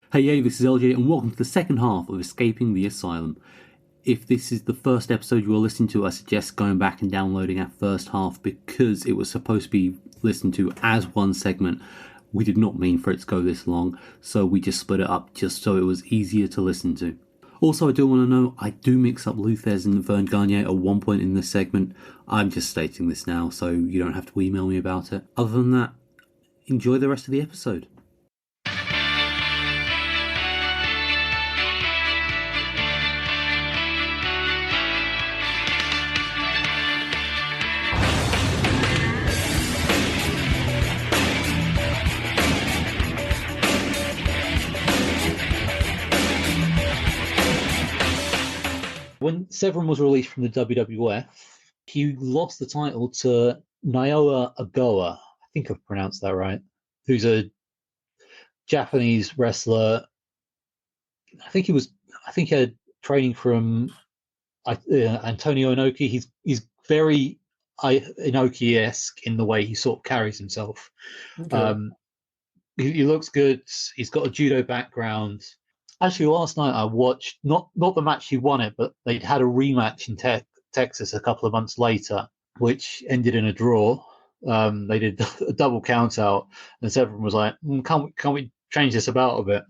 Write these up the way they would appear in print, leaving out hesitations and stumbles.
Hey, this is LJ, and welcome to the second half of Escaping the Asylum. If this is the first episode you are listening to, I suggest going back and downloading our first half because it was supposed to be listened to as one segment. We did not mean for it to go this long, so we just split it up just so it was easier to listen to. Also, I do want to know, I do mix up Luthez and Vern Gagne at one point in this segment. I'm just stating this now, so you don't have to email me about it. Other than that, enjoy the rest of the episode. When Severn was released from the WWF, he lost the title to Naoya Ogawa. I think I've pronounced that right. Who's a Japanese wrestler. I think he had training from Antonio Inoki. He's very Inoki-esque in the way he sort of carries himself. Okay. He looks good. He's got a judo background. Actually, last night I watched not the match he won it, but they'd had a rematch in Texas a couple of months later, which ended in a draw. They did a double count out, and everyone was like, "Can't we change this about a bit?"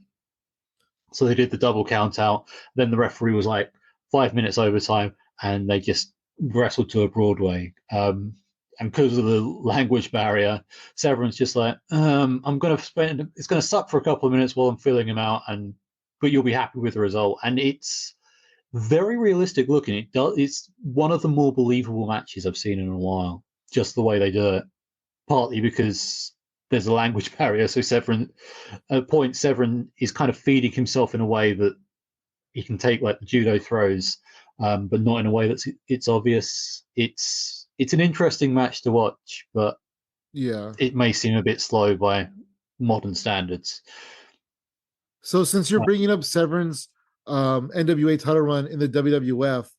So they did the double count out. Then the referee was like, 5 minutes overtime, and they just wrestled to a Broadway. And because of the language barrier, Severin's just like, I'm going to spend. It's going to suck for a couple of minutes while I'm filling him out, but you'll be happy with the result. And it's very realistic looking. It's one of the more believable matches I've seen in a while. Just the way they do it, partly because there's a language barrier. So Severin, at a point, Severin is kind of feeding himself in a way that he can take like the judo throws, but not in a way it's obvious. It's an interesting match to watch, but Yeah. it may seem a bit slow by modern standards. So since you're bringing up Severn's NWA title run in the WWF,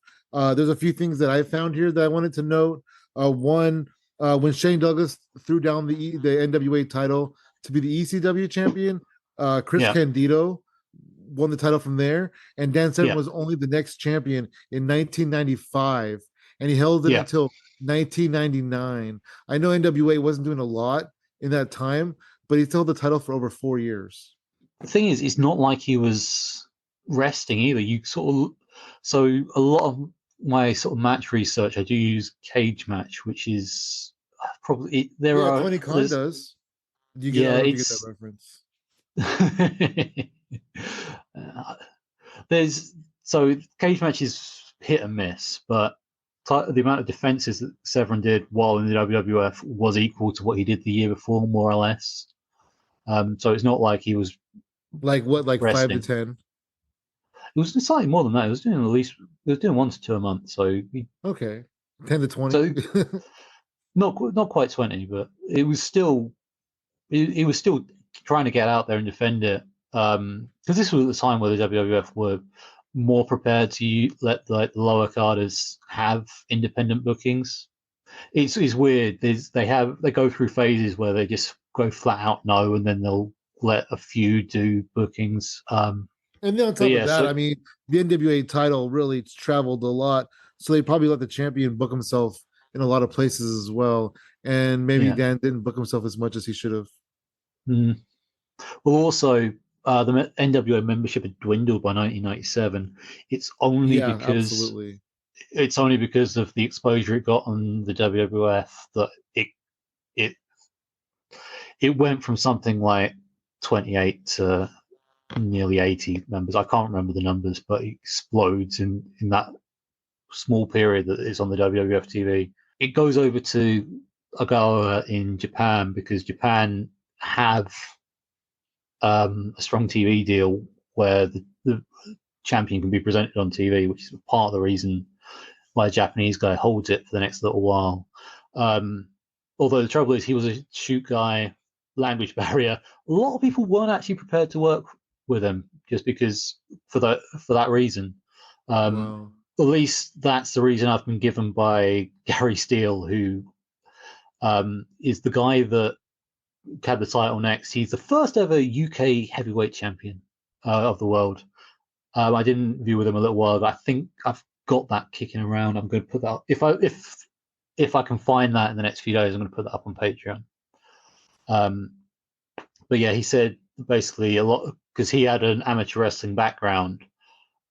there's a few things that I found here that I wanted to note. One, when Shane Douglas threw down the NWA title to be the ECW champion, Chris Candido won the title from there, and Dan Severn was only the next champion in 1995, and he held it until 1999. I know NWA wasn't doing a lot in that time, but he held the title for over 4 years. The thing is, it's not like he was resting either. So a lot of my sort of match research, I do use Cage Match, which is probably Tony Khan does. Do you get, I don't know if you get that reference. Cage Match is hit and miss, but the amount of defenses that Severn did while in the WWF was equal to what he did the year before, more or less. So it's not like he was like resting. 5 to 10. It was slightly more than that. It was doing 1 to 2 a month. So okay, 10 to 20. So not quite 20, but it was still trying to get out there and defend it. Because this was at the time where the WWF were more prepared to let the lower carders have independent bookings. It's weird. They go through phases where they just go flat out no, and then they'll let a few do bookings. And then on top of that, I mean, the NWA title really traveled a lot, so they probably let the champion book himself in a lot of places as well. And maybe Dan didn't book himself as much as he should have. Mm. Well, also, the NWA membership had dwindled by 1997. It's only because of the exposure it got on the WWF that it went from something like 28 to nearly 80 members. I can't remember the numbers, but it explodes in that small period that is on the WWF TV. It goes over to Ogawa in Japan because Japan have a strong TV deal where the champion can be presented on TV, which is part of the reason why a Japanese guy holds it for the next little while. Although the trouble is he was a shoot guy, language barrier. A lot of people weren't actually prepared to work with him just because for that reason. Wow. At least that's the reason I've been given by Gary Steele, who is the guy that had the title next. He's the first ever UK heavyweight champion. of the world. I did an interview with him a little while ago. I think I've got that kicking around. I'm going to put that up. If I can find that in the next few days, I'm going to put that up on Patreon. But yeah, he said basically a lot because he had an amateur wrestling background.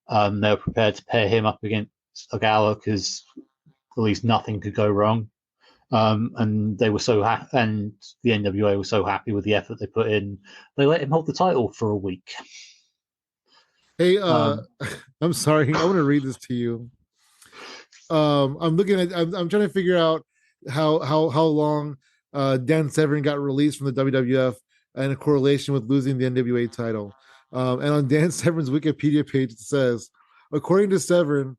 They were prepared to pair him up against Ogawa because at least nothing could go wrong. And they were so and the NWA was so happy with the effort they put in, they let him hold the title for a week. Hey, I'm sorry. I want to read this to you. I'm looking at. I'm trying to figure out how long Dan Severn got released from the WWF and a correlation with losing the NWA title. And on Dan Severn's Wikipedia page, it says, according to Severn,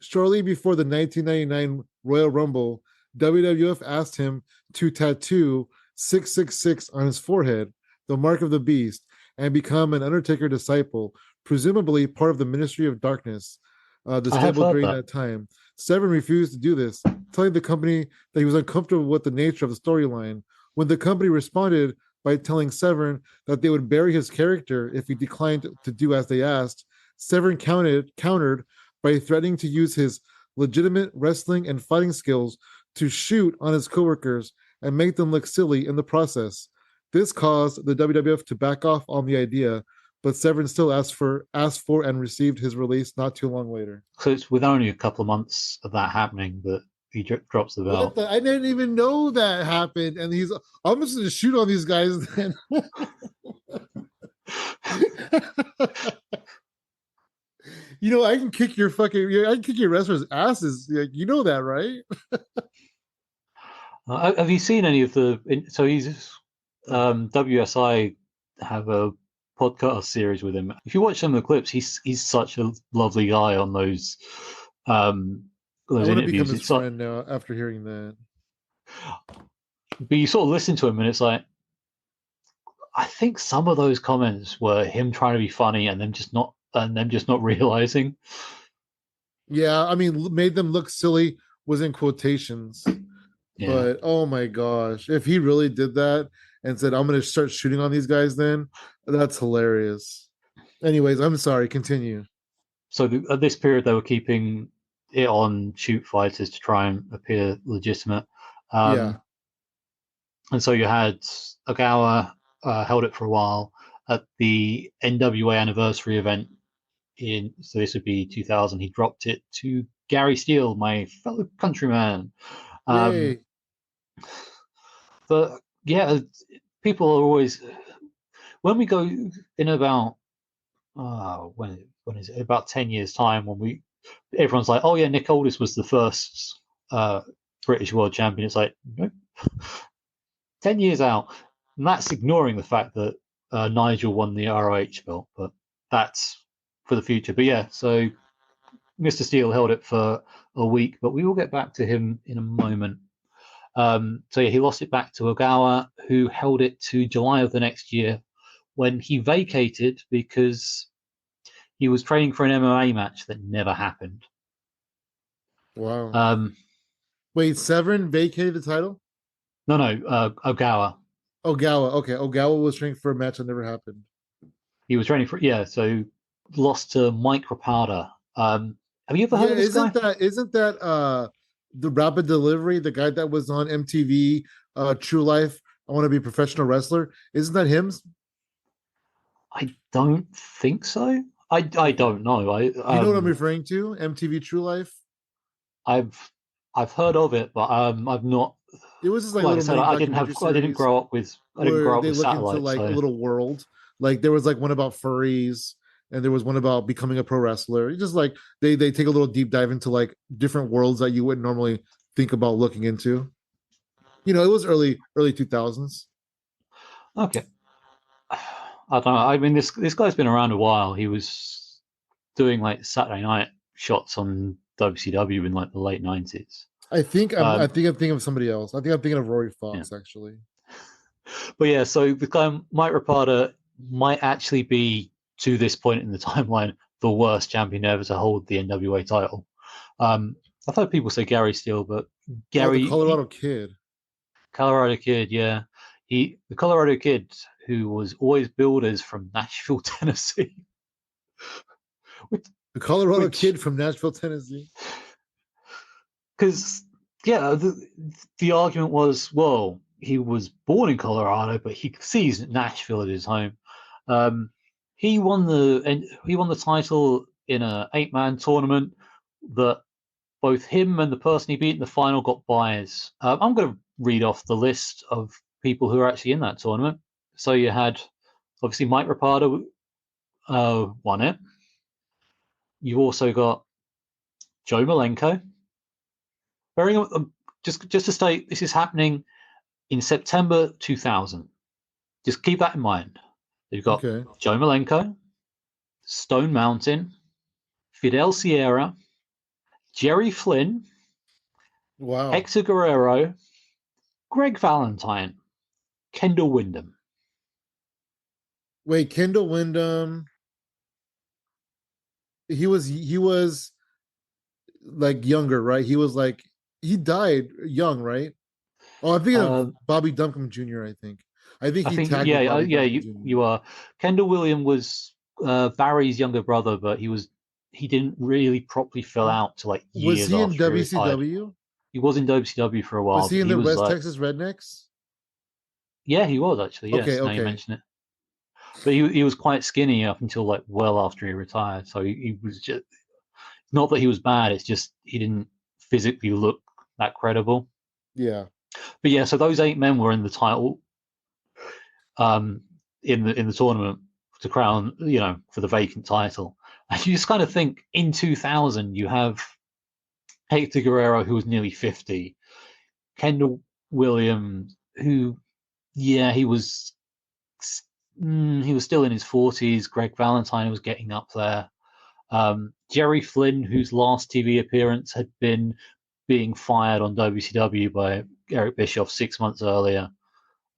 shortly before the 1999 Royal Rumble, WWF asked him to tattoo 666 on his forehead, the mark of the beast, and become an Undertaker disciple, presumably part of the Ministry of Darkness, the stable during that time. Severn refused to do this, telling the company that he was uncomfortable with the nature of the storyline. When the company responded by telling Severn that they would bury his character if he declined to do as they asked, Severn countered by threatening to use his legitimate wrestling and fighting skills to shoot on his coworkers and make them look silly in the process. This caused the WWF to back off on the idea, but Severn still asked for and received his release not too long later. So it's with only a couple of months of that happening that he drops the belt. I didn't even know that happened, and I'm just gonna shoot on these guys then. I can kick your wrestlers' asses. You know that, right? Have you seen any of the? So he's WSI have a podcast series with him. If you watch some of the clips, he's such a lovely guy on those I want to become his friend now after hearing that. But you sort of listen to him, and it's like, I think some of those comments were him trying to be funny, and them just not realizing. Yeah, I mean, made them look silly was in quotations. Yeah. But oh my gosh, if he really did that and said, I'm going to start shooting on these guys, then that's hilarious. Anyways, I'm sorry, continue. So at this period, they were keeping it on shoot fighters to try and appear legitimate. Yeah. And so you had Ogawa held it for a while at the NWA anniversary event. So this would be 2000. He dropped it to Gary Steele, my fellow countryman. Yay. But yeah, people are always, when we go in about when is it, about 10 years time, when everyone's like, oh yeah, Nick Aldis was the first British world champion. It's like, nope. 10 years out, and that's ignoring the fact that Nigel won the ROH belt, but that's for the future. But yeah, so Mr. Steele held it for a week, but we will get back to him in a moment. So yeah, he lost it back to Ogawa, who held it to July of the next year, when he vacated because he was training for an MMA match that never happened. Wow. Wait, Severn vacated the title? No, Ogawa. Ogawa, okay. Ogawa was training for a match that never happened. He was training for, so lost to Mike Rapada. Have you ever heard of this guy? Isn't that the Rapid Delivery, the guy that was on MTV, True Life, I Want to Be a Professional Wrestler? Isn't that him? I don't think so. I don't know. You know what I'm referring to? MTV True Life? I've heard of it, but I've not. It was just like I said, I didn't grow up with satellite. Into like a little world. Like there was like one about furries, and there was one about becoming a pro wrestler. It's just like they take a little deep dive into like different worlds that you wouldn't normally think about looking into. It was early 2000s. Okay. I don't know. I mean, this guy's been around a while. He was doing like Saturday night shots on WCW in like the late 90s. I think I'm thinking of somebody else. I think I'm thinking of Rory Fox, actually. But yeah, so the guy Mike Rapada might actually be, to this point in the timeline, the worst champion ever to hold the NWA title. I've heard people say Gary Steele, but Gary, the Colorado Kid. Colorado Kid, yeah, the Colorado Kid who was always billed as from Nashville, Tennessee. The Colorado kid from Nashville, Tennessee. Because the argument was, well, he was born in Colorado, but he sees Nashville as his home. He won the title in a 8-man tournament that both him and the person he beat in the final got buys. I'm going to read off the list of people who are actually in that tournament. So you had, obviously, Mike Rapada won it. You also got Joe Malenko. Just to state, this is happening in September 2000. Just keep that in mind. You've got Joe Malenko, Stone Mountain, Fidel Sierra, Jerry Flynn, Hector Guerrero, Greg Valentine, Kendall Windham. Wait, Kendall Windham. He was like younger, right? He died young, right? Oh, I'm thinking of Bobby Duncombe Jr. I think he tagged with Bobby Duncombe Jr. You are. Kendall William was Barry's younger brother, but he didn't really properly fill out to like years. Was he in WCW? He was in WCW for a while. Was he in the West Texas Rednecks? Yeah, he was actually. Yes, now you mention it. But he was quite skinny up until like well after he retired. So he was just, not that he was bad. It's just he didn't physically look that credible. Yeah. But yeah, so those 8 men were in the title, in the tournament to crown, for the vacant title. And you just kind of think in 2000 you have Hector Guerrero, who was nearly 50, Kendall Williams, who, he was still in his 40s. Greg Valentine was getting up there. Jerry Flynn, whose last TV appearance had been being fired on WCW by Eric Bischoff 6 months earlier.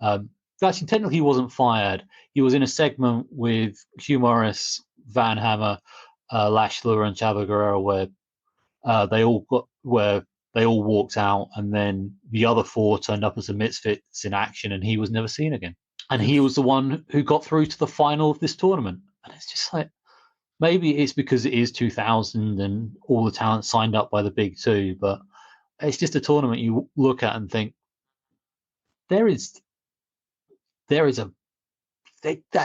Actually, technically, he wasn't fired. He was in a segment with Hugh Morris, Van Hammer, Lashler, and Chavo Guerrero, where they all walked out, and then the other 4 turned up as the Misfits in action, and he was never seen again. And he was the one who got through to the final of this tournament. And it's just like, maybe it's because it is 2000 and all the talent signed up by the big 2, but it's just a tournament you look at and think that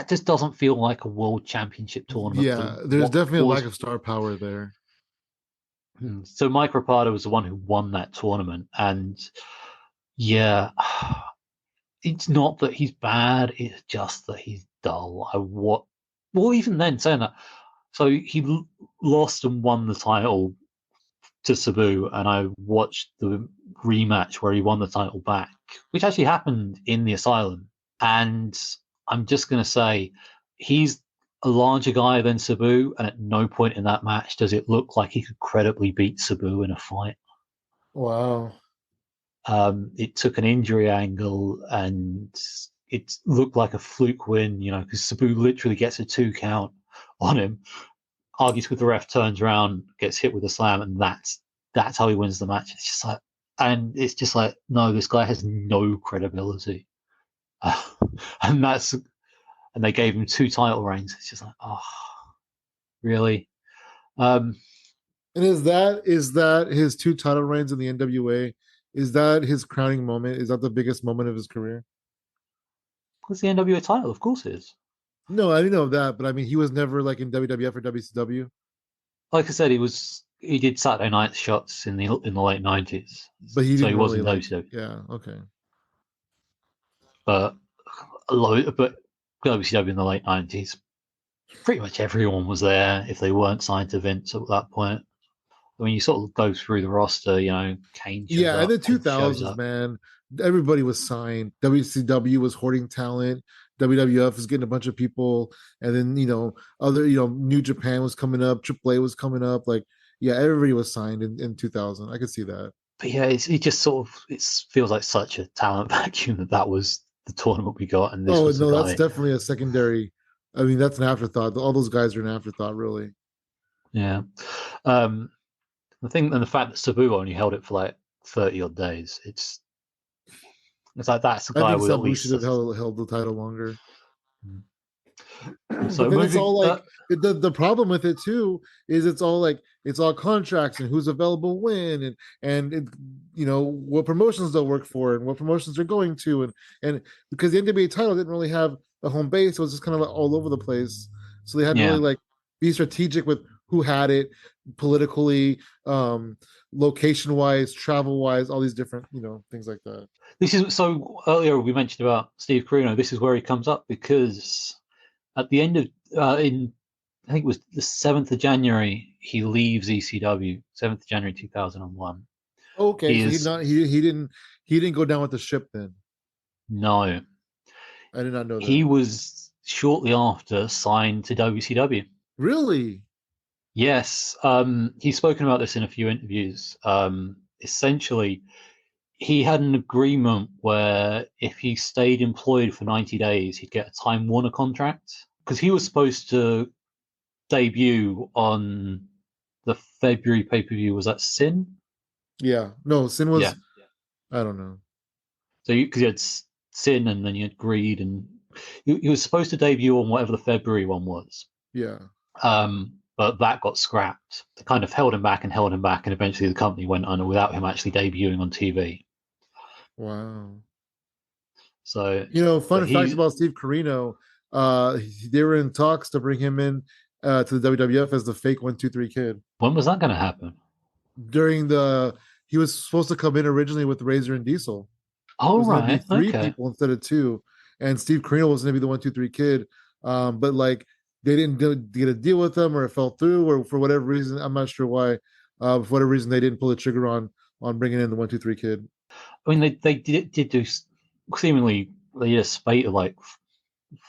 just doesn't feel like a world championship tournament. Yeah, there's definitely a lack of star power there. So Mike Rapada was the one who won that tournament, and it's not that he's bad, it's just that he's dull. Well, even then, saying that, so he lost and won the title to Sabu, and I watched the rematch where he won the title back, which actually happened in the Asylum. And I'm just going to say, he's a larger guy than Sabu, and at no point in that match does it look like he could credibly beat Sabu in a fight. Wow. It took an injury angle, and it looked like a fluke win, because Sabu literally gets a 2 count on him, argues with the ref, turns around, gets hit with a slam, and that's how he wins the match. It's just like, no, this guy has no credibility, and they gave him 2 title reigns. It's just like, oh, really? And is that his 2 title reigns in the NWA? Is that his crowning moment? Is that the biggest moment of his career? It's the NWA title, of course it is. No, I didn't know that, but I mean, he was never like in WWF or WCW. Like I said, he did Saturday night shots in the late 90s, but he wasn't WCW. Yeah, okay. But WCW in the late 90s, pretty much everyone was there if they weren't signed to Vince at that point. I mean, you sort of go through the roster, Kane. Yeah, in the 2000s, man, everybody was signed. WCW was hoarding talent. WWF was getting a bunch of people, and then other New Japan was coming up, AAA was coming up. Like, yeah, everybody was signed in 2000. I could see that. But yeah, it just sort of feels like such a talent vacuum that was the tournament we got, and this was that's definitely a secondary. I mean, that's an afterthought. All those guys are an afterthought, really. Yeah. The thing, and the fact that Sabu only held it for like 30 odd days, it's like that's the guy I think with Sabu at least should have held the title longer. So But then it's moving, all like the problem with it too is it's all contracts and who's available when and it, what promotions they'll work for and what promotions they're going to and because the NWA title didn't really have a home base, it was just kind of like all over the place. So they had to yeah. really like be strategic with who had it politically, location wise, travel wise, all these different things like that. This is so earlier we mentioned about Steve Corino. This is where he comes up because at the end of in I think it was the 7th of January he leaves ECW. 7th of January 2001. Okay, He so is he didn't go down with the ship then. no. I did not know He that. was shortly after signed to WCW. Really? Yes, he's spoken about this in a few interviews. Essentially, he had an agreement where if he stayed employed for 90 days, he'd get a Time Warner contract because he was supposed to debut on the February pay-per-view. Was that Sin? Yeah. No, Sin Yeah. was I don't know. So because you had Sin and then you had Greed, and he was supposed to debut on whatever the February one was. Yeah. But that got scrapped. They kind of held him back, and eventually the company went under without him actually debuting on TV. Wow. So, Fun but fact he about Steve Corino, they were in talks to bring him in to the WWF as the fake 1-2-3 kid. when was that going to happen? During the he was supposed to come in originally with Razor and Diesel. It Oh was going to be right, three okay. people instead of two, and Steve Carino was going to be the 1-2-3 kid. But like they didn't get a deal with them, or it fell through, or for whatever reason, I'm not sure why. For whatever reason, they didn't pull the trigger on bringing in the 1-2-3 kid. I mean, they did do seemingly they did a spate of like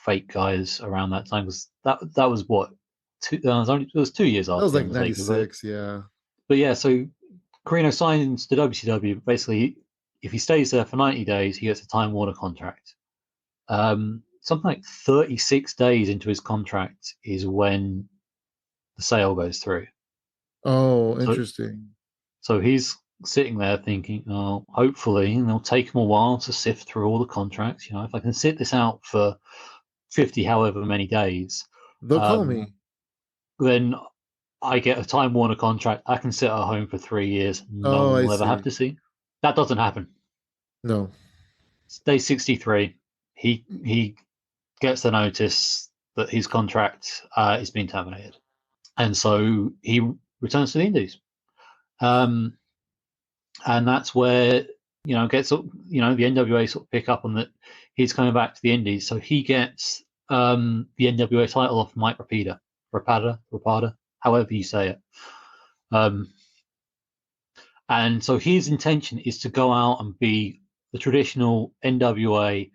fake guys around that time. Because that was what it was 2 years That was after like him was taken. '96, yeah. But yeah, so Carino signs to WCW. Basically, if he stays there for 90 days, he gets a Time Warner contract. Something like 36 days into his contract is when the sale goes through. Oh, So, interesting. so he's sitting there thinking, oh, hopefully, and it'll take him a while to sift through all the contracts. If I can sit this out for 50, however many days, They'll call me. then I get a Time Warner contract. I can sit at home for 3 years. No Oh, one I will ever have see. to see. That doesn't happen. No. Day 63, he gets the notice that his contract is being terminated, and so he returns to the Indies. And that's where gets the NWA sort of pick up on that he's coming back to the Indies, so he gets the NWA title off Mike Rapada, however you say it. And so his intention is to go out and be the traditional NWA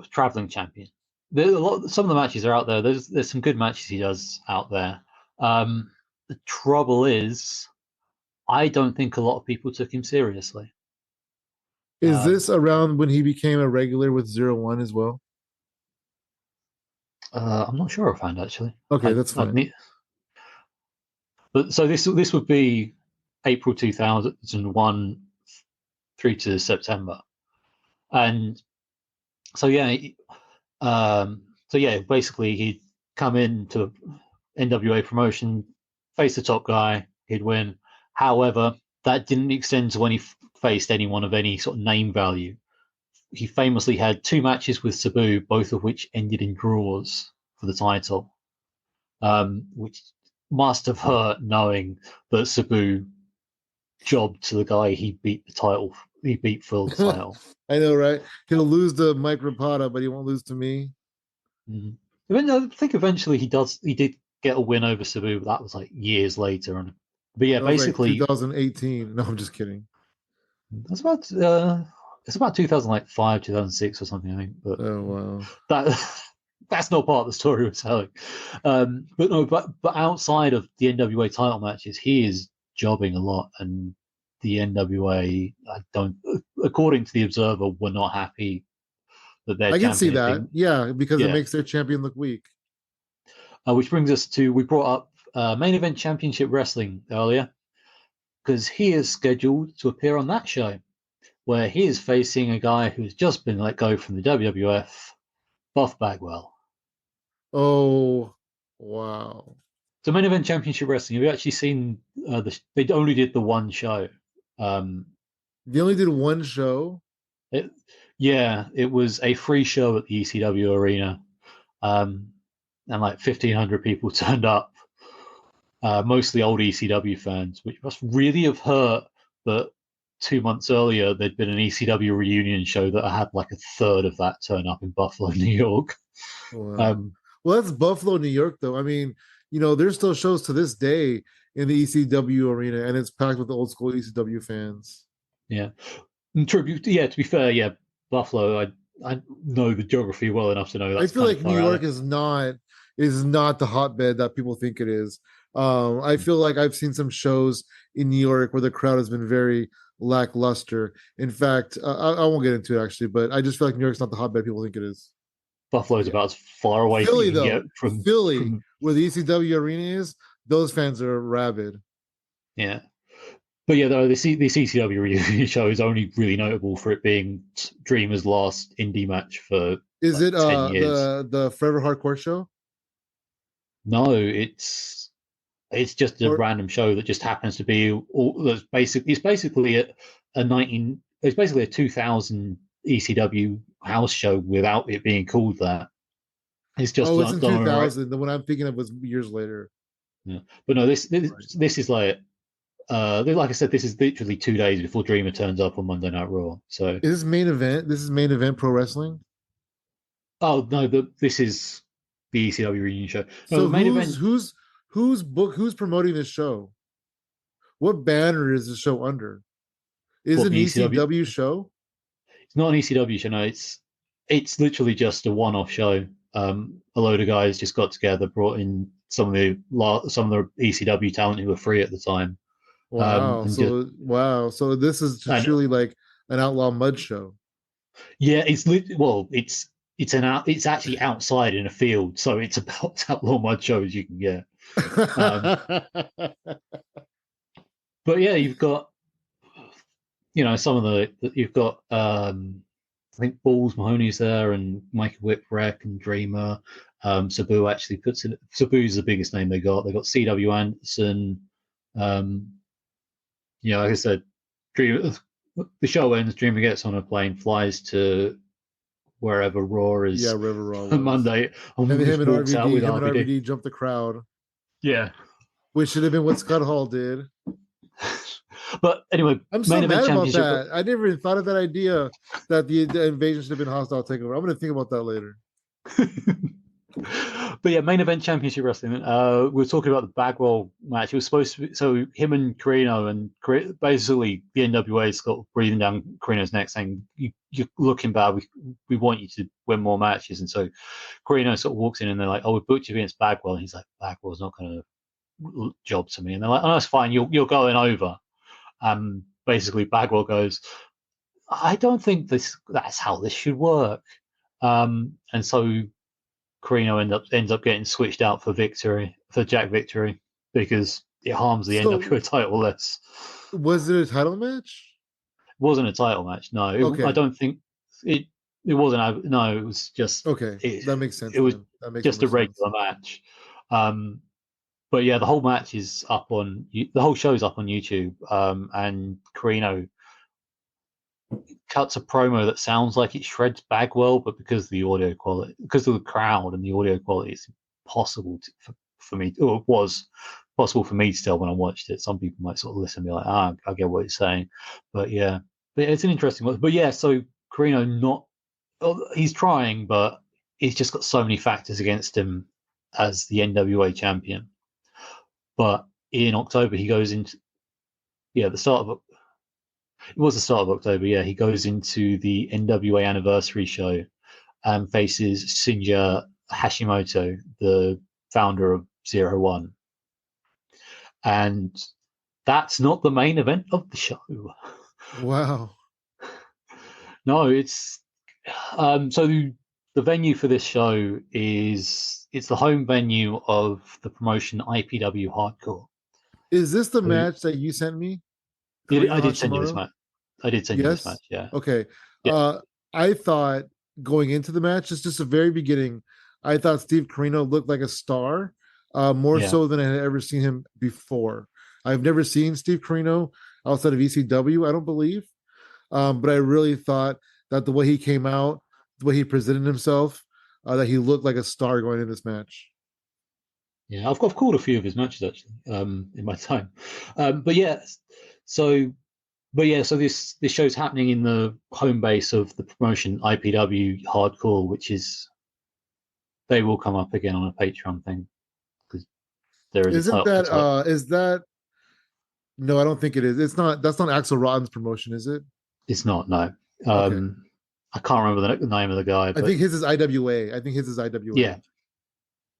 traveling champion. Some of the matches are out there. There's some good matches he does out there. The trouble is, I don't think a lot of people took him seriously. Is this around when he became a regular with 0-1 as well? I'm not sure offhand actually. Okay, that's fine. But so this would be April 2001 through to September, and so yeah, basically he'd come into NWA promotion, face the top guy, he'd win. However, that didn't extend to when he faced anyone of any sort of name value. He famously had 2 matches with Sabu, both of which ended in draws for the title, which must have hurt knowing that Sabu jobbed to the guy he beat for the title. I know, right? He'll lose to Mike Rapada, but he won't lose to me. I think eventually he did get a win over Sabu, but that was like years later. But yeah, That was basically, like 2018. No, I'm just kidding. that's about it's about 2005, 2006 or something, I think. But Oh wow, that's not part of the story we're telling. But outside of the NWA title matches, he is jobbing a lot, and the NWA, according to the Observer, were not happy that their I can see champion had that. been. Yeah, because it Yeah. makes their champion look weak. Which brings us to, we brought up Main Event Championship Wrestling earlier, because he is scheduled to appear on that show, where he is facing a guy who's just been let go from the WWF, Buff Bagwell. Oh, wow. So main event championship wrestling. Have you actually seen they only did the one show? They only did one show. It, yeah, it was a free show at the ECW arena, um, and like 1,500 people turned up, mostly old ECW fans, which must really have hurt that 2 months earlier there'd been an ECW reunion show that had like a third of that turn up in Buffalo, New York. Wow. Um, Well, that's Buffalo, New York, though. I mean, there's still shows to this day in the ECW arena, and it's packed with the old school ECW fans. yeah, and tribute. Yeah, to be fair, yeah, Buffalo. I know the geography well enough to know I that's feel kind of like New far out York there. is not the hotbed that people think it is. I feel like I've seen some shows in New York where the crowd has been very lackluster. In fact, I won't get into it actually, but I just feel like New York's not the hotbed people think it is. Buffalo's Yeah. about as far away as you Philly can get though, from Philly, from where the ECW arena is, those fans are rabid. yeah. But yeah, though the CCW reunion show is only really notable for it being Dreamer's last indie match for Is like it 10 years. the Forever Hardcore show? No, it's just a Or random show that just happens to be all that's basically it's basically a 2000 ECW house show without it being called that. It's just oh, it's done, in done on a right. 2000. The one I'm thinking of was years later. Yeah. But no, Right. this is like I said, this is literally 2 days before Dreamer turns up on Monday Night Raw. So Is this main event? This is main event pro wrestling. oh no, this is the ECW reunion show. No, So the main who's event. who's who's promoting this show? What banner is the show under? Is What it an the ECW? ECW show? It's not an ECW show. No, it's literally just a one-off show. A load of guys just got together, brought in some of the ECW talent who were free at the time, Wow. and just So wow. So this is and truly like an outlaw mud show. yeah, it's actually outside in a field, so it's about as outlaw mud show as you can get. Um, but yeah, you've got some of the you've got I think Balls Mahoney's there and Michael Whipwreck and Dreamer. Sabu actually puts in Sabu's the biggest name they got. They got C.W. Anderson. Um, like I said, Dreamer. The show ends. Dreamer gets on a plane, flies to wherever Raw Yeah, is River Raw on was. Monday, And and then just walks out with him and RVD. RVD jumped the crowd, Yeah. which should have been what Scott Hall did. But anyway, I'm so main event mad about championship. that. I never even thought of that idea that the invasion should have been hostile takeover. I'm going to think about that later. But yeah, main event championship wrestling. We were talking about the Bagwell match. It was supposed to be so him and Carino and basically the NWA got breathing down Carino's neck, saying you're looking bad. We want you to win more matches. And so Carino sort of walks in and they're like, "Oh, we booked you against Bagwell." And he's like, "Bagwell's not going to job to me." And they're like, "Oh, that's fine. You're going over." Basically, Bagwell goes, "I don't think that's how this should work." And so Carino ends up getting switched out for Jack Victory because it harms the So, NWA title less. was it a title match? It wasn't a title match. No, I Okay. don't think it. It wasn't. No, it was just. Okay. It, That makes sense it was then. That makes just more a sense. regular match. But yeah, the whole match is up on the whole show's up on YouTube. And Carino cuts a promo that sounds like it shreds Bagwell, but because of the audio quality, because of the crowd and the audio quality, it's impossible for me. Or it was possible for me to tell when I watched it. Some people might sort of listen and be like, I get what he's saying. But yeah, but it's an interesting one. But yeah, so Carino he's trying, but he's just got so many factors against him as the NWA champion. But in October, he goes into the start of it was the start of October. Yeah, he goes into the NWA anniversary show and faces Shinja Hashimoto, the founder of Zero One, and that's not the main event of the show. Wow. No, it's so the venue for this show it's the home venue of the promotion IPW Hardcore. Is this the So, match that you sent me? I Karina did send you this Hashimoto? match. I did send you this Yes. match. Yeah, Okay. yeah. I thought going into the match, it's just the very beginning. I thought Steve Carino looked like a star, more Yeah. so than I had ever seen him before. I've never seen Steve Carino outside of ECW, I don't believe. But I really thought that the way he came out, the way he presented himself, that he looked like a star going in this match. Yeah, I've called a few of his matches actually, in my time. But yeah, so so this show's happening in the home base of the promotion IPW Hardcore, which is they will come up again on a Patreon thing because there is a Isn't title. that is that no, I don't think it is. It's not that's not Axel Rotten's promotion, is it? It's not, no. Okay. I can't remember the name of the guy, I but think his is IWA. I think his is IWA. yeah.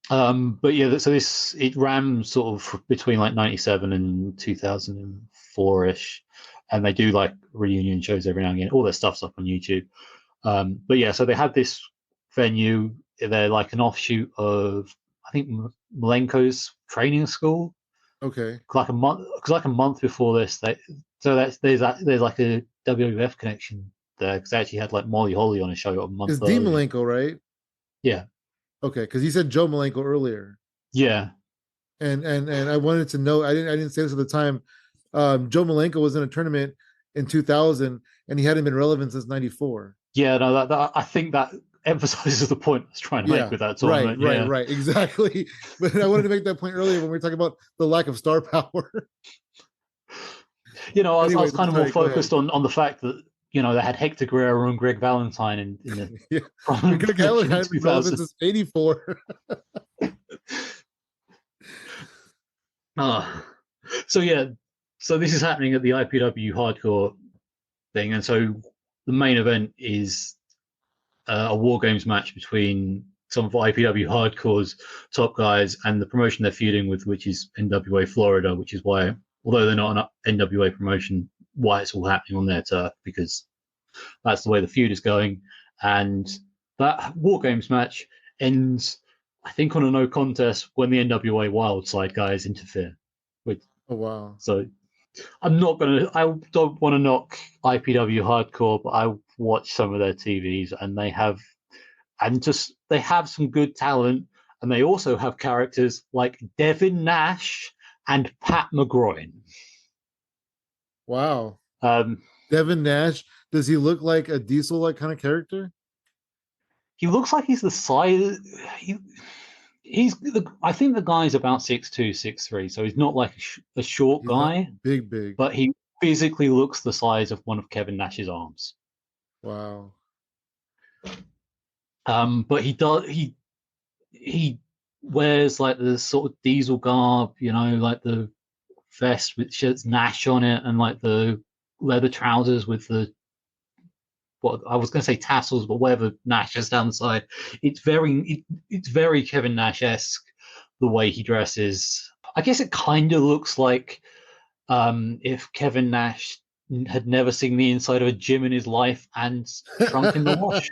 But yeah, so it ran sort of between like 97 and 2004 ish, and they do like reunion shows every now and again. All their stuff's up on YouTube. But yeah, so they had this venue. They're like an offshoot of I think Malenko's training school. Okay. Like a month, because like a month before this, there's like a WWF connection there because they actually had like Molly Holly on a show a month It's Dean earlier. Malenko, right? Yeah, Okay, because he said Joe Malenko earlier. yeah, And I wanted to know, I didn't say this at the time. Joe Malenko was in a tournament in 2000 and he hadn't been relevant since 94. yeah. No, that I think that emphasizes the point I was trying to make with that right, tournament. Yeah, right, exactly. But I wanted to make that point earlier when we were talking about the lack of star power. you know, I Anyway, was kind of more sorry, go ahead. focused on the fact that you know they had Hector Guerrero and Greg Valentine in the Yeah. Greg Allen had been relevant 2000. since 84. So yeah, so this is happening at the IPW Hardcore thing, and so the main event is a War Games match between some of IPW Hardcore's top guys and the promotion they're feuding with, which is NWA Florida, which is why, although they're not an NWA promotion, why it's all happening on their turf, because that's the way the feud is going. And that War Games match ends, I think, on a no contest when the NWA Wildside guys interfere. Oh wow. So I don't want to knock IPW Hardcore, but I watch some of their TVs and they have some good talent, and they also have characters like Devin Nash and Pat McGroin. Wow. Um, Devin Nash, does he look like a Diesel like kind of character? he looks like he's the size. I think the guy's about 6'2", 6'3", so he's not like a short He's guy, big. but he physically looks the size of one of Kevin Nash's arms. Wow. But he wears like the sort of Diesel garb, you know, like the vest with shirts Nash on it, and like the leather trousers with the what I was going to say tassels, but whatever Nash has down the side. It's very Kevin Nash-esque the way he dresses. I guess it kind of looks like if Kevin Nash had never seen the inside of a gym in his life and shrunk in the wash.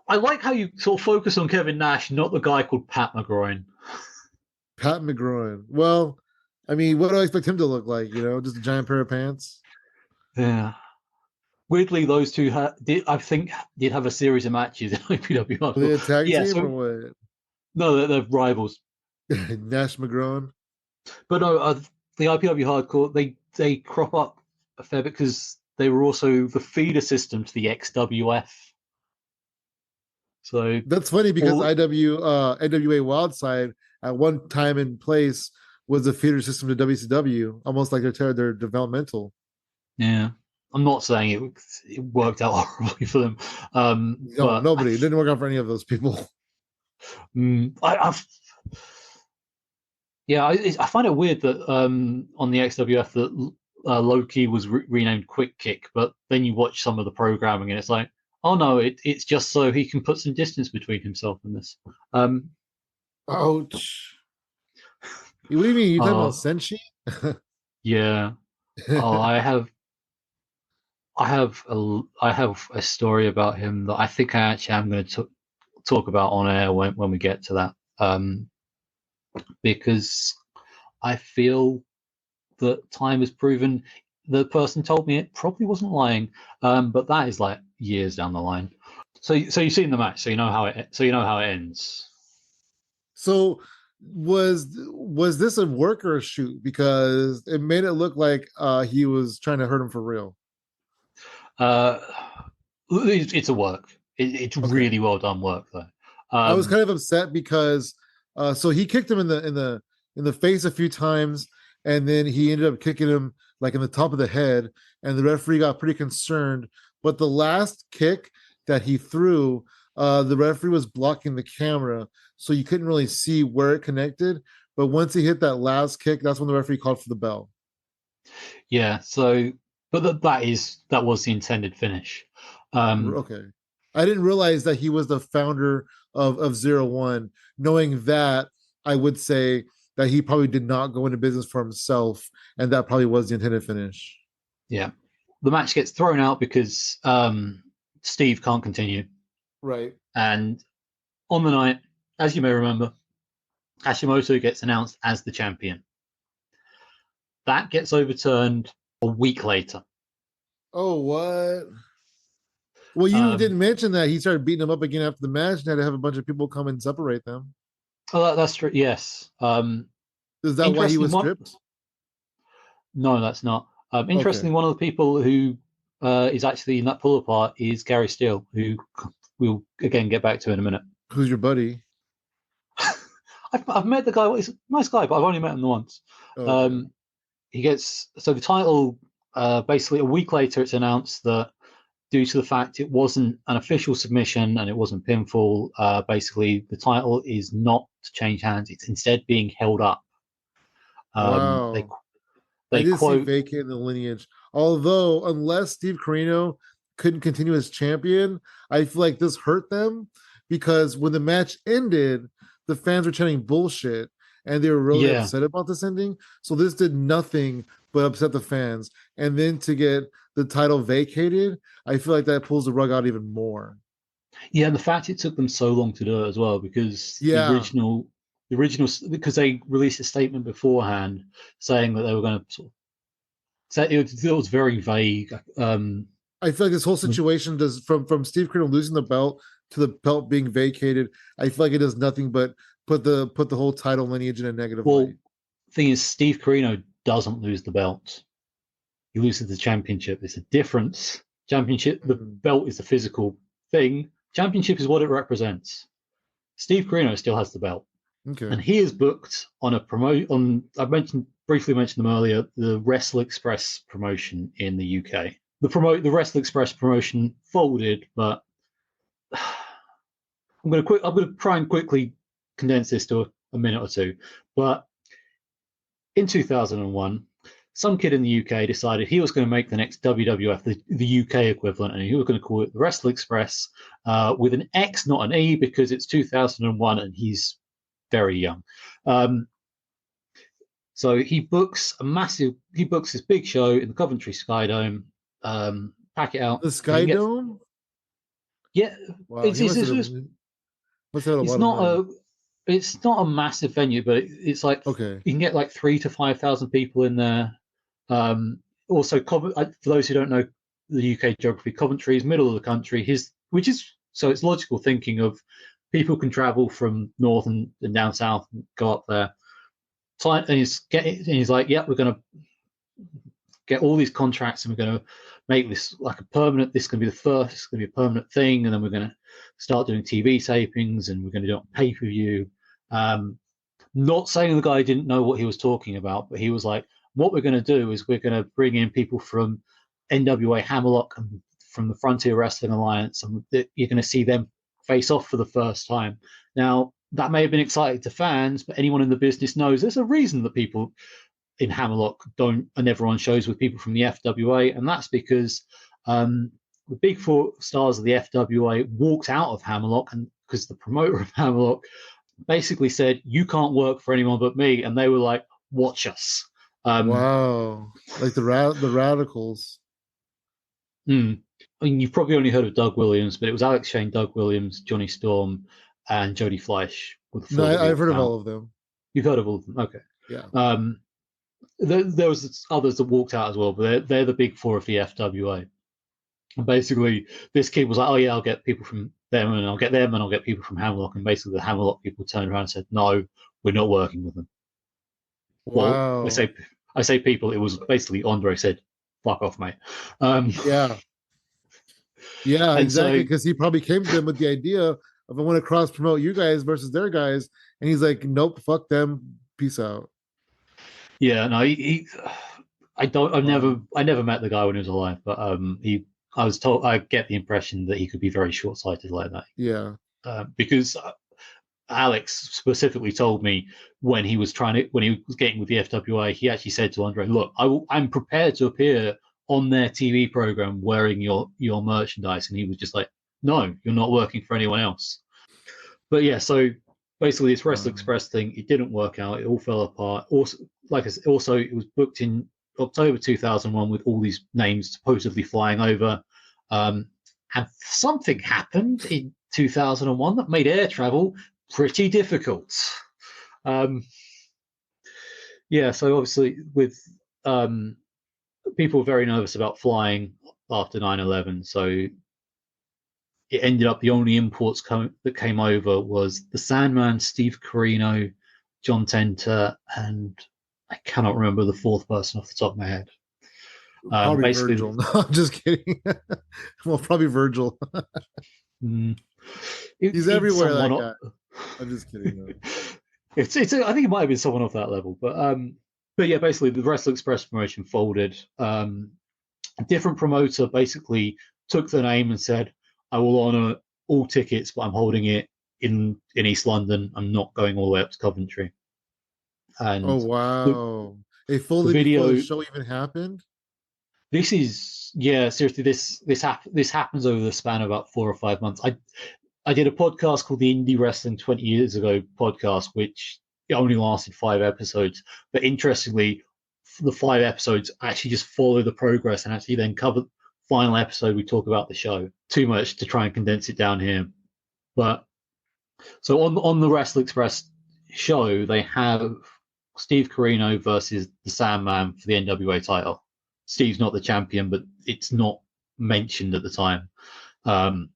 I like how you sort of focus on Kevin Nash, not the guy called Pat McGroin. Pat McGroin. Well, I mean, what do I expect him to look like? You know, just a giant pair of pants. Yeah. Weirdly, those two did have a series of matches in IPW. Were they a tag team so, or what? No, they're rivals. Nash McGroin. But no, the IPW Hardcore they crop up a fair bit because they were also the feeder system to the XWF. So that's funny because NWA Wildside at one time and place was a feeder system to WCW, almost like they're developmental. Yeah, I'm not saying it worked out horribly for them. No, but nobody. It didn't work out for any of those people. I find it weird that on the XWF that Low-Ki was renamed Quick Kick, but then you watch some of the programming and it's like, oh no, it's just so he can put some distance between himself and this. Ouch. What do you mean? You talking about Senshi? Yeah. Oh, I have a story about him that I think I actually am going to talk about on air when we get to that. Because I feel that time has proven the person told me it probably wasn't lying, but that is like years down the line. So you've seen the match, so you know how it ends. So was this a work or a shoot? Because it made it look like he was trying to hurt him for real. Uh, it's a work. It's Okay. really well done work though. I was kind of upset because so he kicked him in the face a few times, and then he ended up kicking him like in the top of the head, and the referee got pretty concerned. But the last kick that he threw, the referee was blocking the camera, so you couldn't really see where it connected. But once he hit that last kick, that's when the referee called for the bell. Yeah. So, but that was the intended finish. Okay. I didn't realize that he was the founder of Zero One. Knowing that, I would say that he probably did not go into business for himself, and that probably was the intended finish. Yeah. The match gets thrown out because Steve can't continue. Right. And on the night, as you may remember, Hashimoto gets announced as the champion. That gets overturned a week later. Oh, what? Well, you Um, didn't mention that he started beating him up again after the match and had to have a bunch of people come and separate them. that's true. Yes. Is that why he Interestingly, was stripped? no, that's not. Okay. Interestingly, one of the people who is actually in that pull apart is Gary Steele, who we'll again get back to in a minute. Who's your buddy? I've met the guy. He's a nice guy, but I've only met him once. Okay. He gets so the title. Basically, a week later, it's announced that due to the fact it wasn't an official submission and it wasn't pinfall, basically the title is not to change hands. It's instead being held up. They Wow. I they did see quote, vacant in the lineage. Although, unless Steve Corino couldn't continue as champion, I feel like this hurt them because when the match ended, the fans were chanting bullshit and they were really yeah, upset about this ending. So this did nothing but upset the fans. And then to get the title vacated, I feel like that pulls the rug out even more. yeah. The fact it took them so long to do it as well because Yeah. the original because they released a statement beforehand saying that they were going to sort of say it was very vague. I feel like this whole situation does from Steve Corino losing the belt to the belt being vacated. I feel like it does nothing but put the whole title lineage in a negative Well, light. thing is, Steve Carino doesn't lose the belt. He loses the championship. It's a difference. Championship, the Mhm. belt is the physical thing. Championship is what it represents. Steve Carino still has the belt, Okay. and he is booked on a promote. On I briefly mentioned them earlier. The Wrestle Express promotion in the UK. The Wrestle Express promotion folded, but I'm going to try and quickly condense this to a minute or two. But in 2001, some kid in the UK decided he was going to make the next WWF the UK equivalent, and he was going to call it the Wrestle Express with an X, not an E, because it's 2001 and he's very young. So he books this big show in the Coventry Sky Dome, pack it out. The I think Sky it gets, Dome? yeah, Wow, it's, he it's, it's, must have had a it's lot of not money. it's not a massive venue, but it's like Okay. you can get like 3,000 to 5,000 people in there. Also, for those who don't know the UK geography, Coventry is middle of the country. Which is so it's logical thinking of people can travel from north and down south and go up there. And he's like, yeah, we're going to get all these contracts and we're going to make this like a permanent. This is going to be the first. It's going to be a permanent thing, and then we're going to start doing TV tapings and we're going to do it on pay per view. Not saying the guy didn't know what he was talking about, but he was like, what we're going to do is we're going to bring in people from NWA Hammerlock and from the Frontier Wrestling Alliance, and you're going to see them face off for the first time. Now, that may have been exciting to fans, but anyone in the business knows there's a reason that people in Hammerlock are never on shows with people from the FWA, and that's because the big four stars of the FWA walked out of Hammerlock, and because the promoter of Hammerlock basically said, "You can't work for anyone but me," and they were like, "Watch us." Wow. Like the radicals. I mean, you've probably only heard of Doug Williams, but it was Alex Shane, Doug Williams, Johnny Storm, and Jody Fleisch were the No, four that I've heard walked of all out. of them. You've heard of all of them, okay? Yeah. There was others that walked out as well, but they're the big four of the FWA. And basically, this kid was like, "Oh yeah, I'll get people from them, and I'll get them, and I'll get people from Hammerlock." And basically, the Hammerlock people turned around and said, "No, we're not working with them." Well, Wow. I say people. It was basically Andre said, "Fuck off, mate." Um, Yeah. Yeah, and exactly. so Because he probably came to them with the idea of I want to cross promote you guys versus their guys, and he's like, nope, fuck them, peace out. yeah, no, I don't. Wow. I never met the guy when he was alive, but I was told. I get the impression that he could be very short-sighted like that, Yeah. because Alex specifically told me when he was getting with the FWA, he actually said to Andre, "Look, I'm prepared to appear on their TV program wearing your merchandise," and he was just like, "No, you're not working for anyone else." But yeah, so basically, this Wrestle Wow. Express thing, it didn't work out. It all fell apart. Also, like I said, also it was booked in October 2001 with all these names supposedly flying over. Um, and something happened in 2001 that made air travel pretty difficult. Um, yeah, so obviously, with um, people were very nervous about flying after 9/11, so it ended up the only imports that came over was the Sandman, Steve Corino, John Tenter, and I cannot remember the fourth person off the top of my head. Probably Basically, Virgil. No, I'm just kidding. Well, probably Virgil. mm, He's it's everywhere, someone. that guy. I'm just kidding though. It's. I think it might have been someone off that level, but yeah, basically the Wrestle Express promotion folded. A different promoter basically took the name and said, "I will honor all tickets, but I'm holding it in East London. I'm not going all the way up to Coventry." Oh And the wow. They the folded before the video, show even happened? this is, yeah, seriously, this happens over the span of about 4 or 5 months. I did a podcast called the Indie Wrestling 20 years ago podcast, which it only lasted 5 episodes, but interestingly, the 5 episodes actually just follow the progress and actually then cover the final episode. We talk about the show. Too much to try and condense it down here, but so on the Wrestle Express show, they have Steve Corino versus the Sandman for the NWA title. Steve's not the champion, but it's not mentioned at the time. Um,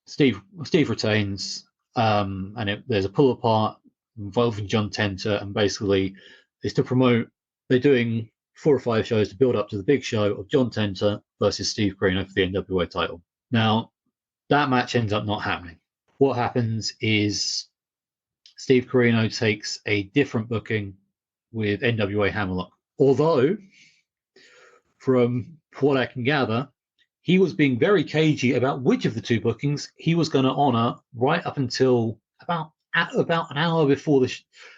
Steve retains, there's a pull apart involving John Tenter, and basically it's to promote. They're doing 4 or 5 shows to build up to the big show of John Tenter versus Steve Corino for the NWA title. Now that match ends up not happening. What happens is Steve Corino takes a different booking with NWA Hammerlock. Although, from what I can gather, he was being very cagey about which of the two bookings he was going to honor right up until about an hour before the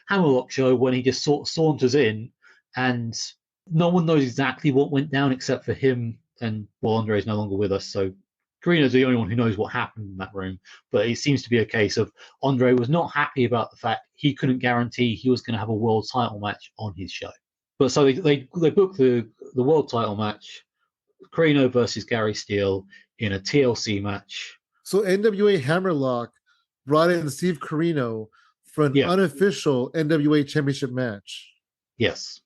Hammerlock show, when he just sort of saunters in, and no one knows exactly what went down except for him. And well, Andre is no longer with us, so Carino's the only one who knows what happened in that room. But it seems to be a case of Andre was not happy about the fact he couldn't guarantee he was going to have a world title match on his show. But so they booked the world title match, Carino versus Gary Steele, in a TLC match. So NWA Hammerlock brought in Steve Corino for an Yeah, unofficial NWA championship match. yes.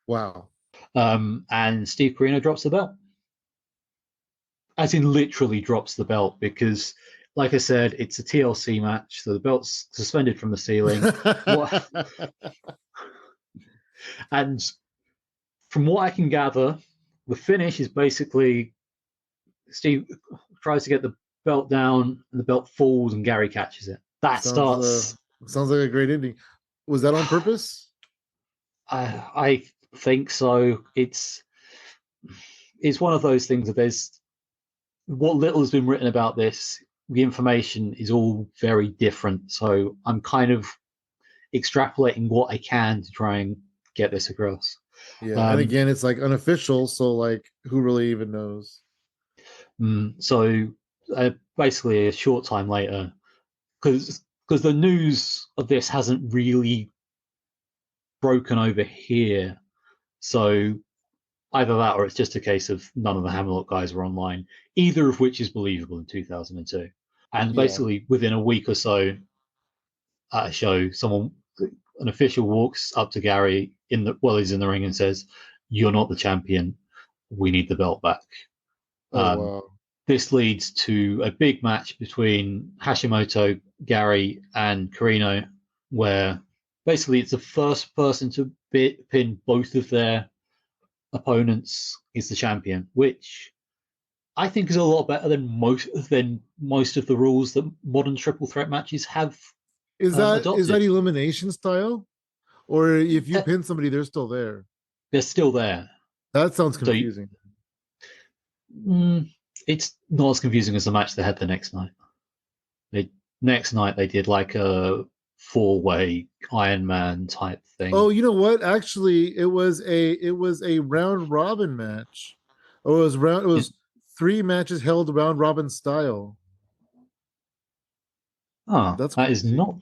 Wow. And Steve Carino drops the belt, as in literally drops the belt, because, like I said, it's a TLC match, so the belt's suspended from the ceiling. What? And from what I can gather, the finish is basically Steve tries to get the belt down, and the belt falls, and Gary catches it. That sounds starts. sounds like a great ending. Was that on purpose? I think so. It's one of those things that there's what little has been written about this. The information is all very different, so I'm kind of extrapolating what I can to try and get this across. Yeah, and Um, again, it's like unofficial, so like who really even knows? so basically, a short time later, because the news of this hasn't really broken over here, so either that or it's just a case of none of the Hammerlock guys were online, either of which is believable in 2002. And Yeah. basically, within a week or so at a show, an official walks up to Gary while he's in the ring and says, "You're not the champion. We need the belt back." Oh Um, wow. this leads to a big match between Hashimoto, Gary, and Carino, where basically it's the first person to pin both of their opponents is the champion, which I think is a lot better than most of the rules that modern triple threat matches have Is that adopted. elimination style, or if you Uh, pin somebody, they're still there? They're still there. That sounds So confusing. it's not as confusing as the match they had the next night. Next night they did like a 4-way Iron Man type thing. Oh, you know what? Actually, it was a round robin match. Oh, it was 3 matches held round robin style. Oh, That's that is crazy. not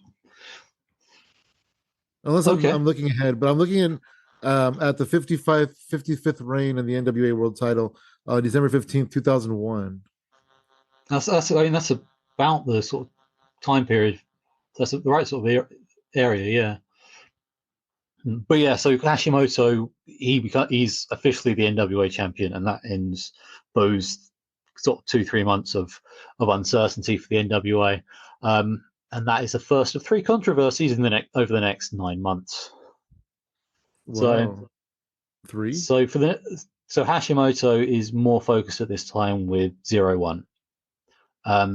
Unless okay. I'm looking ahead, but I'm looking at the 55th reign in the NWA World Title, December 15th, 2001. That's I mean that's about the sort of time period. That's the right sort of area, yeah. But yeah, so Hashimoto he's officially the NWA champion, and that ends those sort of 2-3 months of uncertainty for the NWA. And that is the first of 3 controversies over the next 9 months. Wow. 3? So Hashimoto is more focused at this time with 0-1.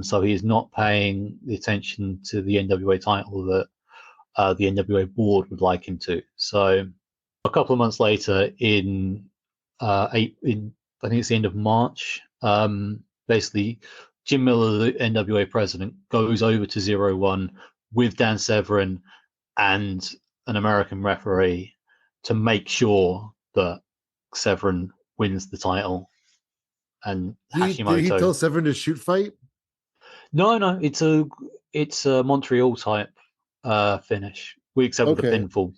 So he is not paying the attention to the NWA title that the NWA board would like him to. So a couple of months later, in I think it's the end of March, basically Jim Miller, the NWA president, goes over to 0-1 with Dan Severn and an American referee to make sure that Severn wins the title. And Did he tell Hashimoto, Severn to shoot fight? no, it's a Montreal type finish, except with the Okay. pinfall.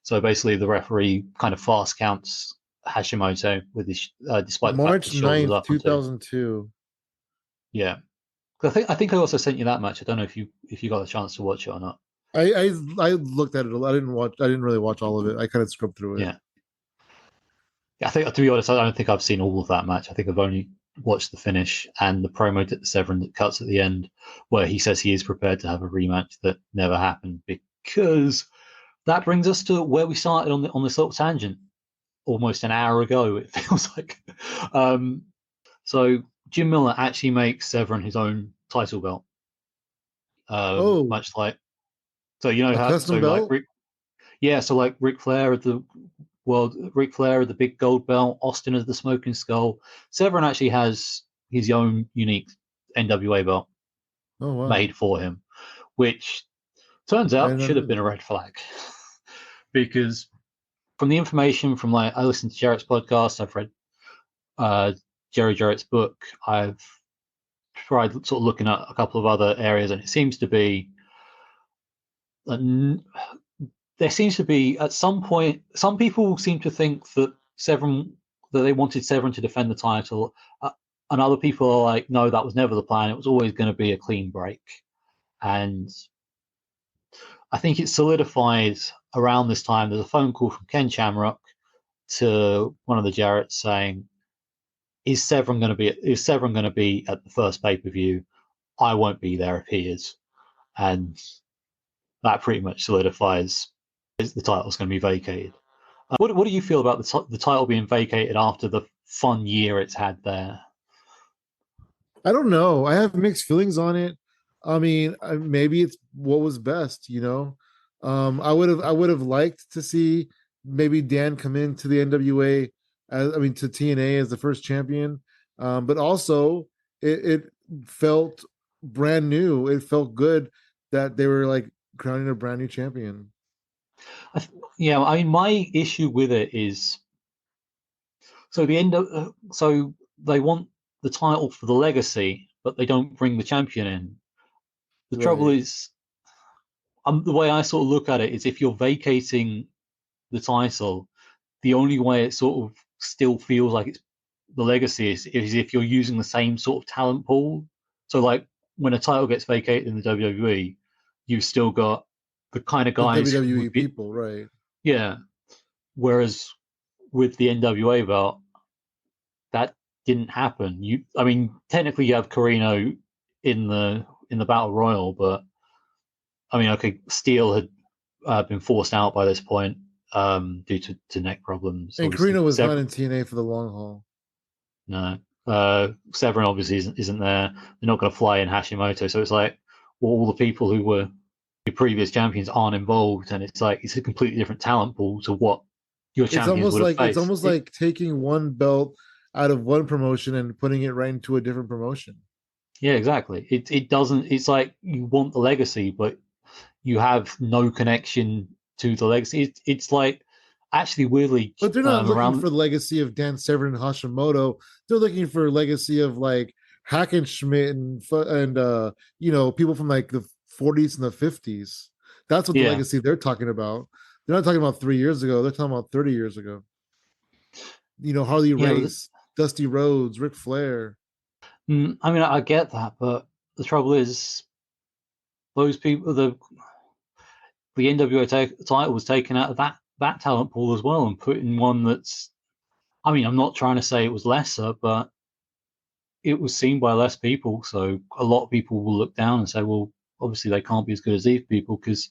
So basically, the referee kind of fast counts Hashimoto with his, despite the fact his March shoulder was 9th, up on 2. 2002. Yeah, I think I also sent you that match. I don't know if you got a chance to watch it or not. I looked at it. I didn't really watch all of it. I kind of scrubbed through it. Yeah, I think to be honest, I don't think I've seen all of that match. I think I've only watched the finish and the promo that Severn that cuts at the end, where he says he is prepared to have a rematch that never happened, because that brings us to where we started on this little tangent almost an hour ago. It feels like. So Jim Miller actually makes Severn his own title belt. Oh, Much like, so you know a how, so custom like belt? so like Ric Flair at the big gold belt, Austin as the smoking skull. Severn actually has his own unique NWA belt Oh wow. made for him, which turns I out didn't should have know been a that. red flag, because from the information from like I listened to Jarrett's podcast, I've read Jerry Jarrett's book, I've tried sort of looking at a couple of other areas, and it seems to be there seems to be at some point some people seem to think that they wanted Severn to defend the title, and other people are like, no, that was never the plan. It was always going to be a clean break, and I think it's solidified around this time. There's a phone call from Ken Shamrock to one of the Jarretts saying, is Severn going to be at the first pay-per-view? I won't be there if he is. And that pretty much solidifies the title's going to be vacated. What do you feel about the title being vacated after the fun year it's had there? I don't know. I have mixed feelings on it. I mean, maybe it's what was best, you know. I would have liked to see maybe Dan come into the NWA to TNA as the first champion. But also it felt brand new. It felt good that they were like crowning a brand new champion. Yeah, I mean, my issue with it is so they want the title for the legacy, but they don't bring the champion in. The trouble Right. is, the way I sort of look at it is if you're vacating the title, the only way it sort of still feels like it's the legacy is if you're using the same sort of talent pool. So like when a title gets vacated in the WWE, you've still got the kind of The guys who WWE would be, people, right. yeah. Whereas with the NWA belt, that didn't happen. I mean, technically you have Carino in the battle royal, but I mean, okay, Steele had been forced out by this point due to neck problems. And Obviously, Carino was not in TNA for the long haul. no, Severin obviously isn't there. They're not going to fly in Hashimoto, so it's like, well, all the people who were your previous champions aren't involved, and it's like it's a completely different talent pool to what your champions would have It's faced. almost like taking one belt out of one promotion and putting it right into a different promotion. Yeah, exactly. It doesn't. It's like you want the legacy, but you have no connection to the legacy. It's like actually weirdly But they're not looking around. for the legacy of Dan Severn and Hashimoto. They're looking for a legacy of like Hackenschmidt and people from like the 40s and the 50s. That's what the Yeah, legacy they're talking about. They're not talking about 3 years ago. They're talking about 30 years ago. Harley yeah. Race, Dusty Rhodes, Ric Flair. I mean, I get that, but the trouble is those people, the NWA title was taken out of that talent pool as well and put in one that's. I mean, I'm not trying to say it was lesser, but it was seen by less people, so a lot of people will look down and say, well, obviously they can't be as good as these people because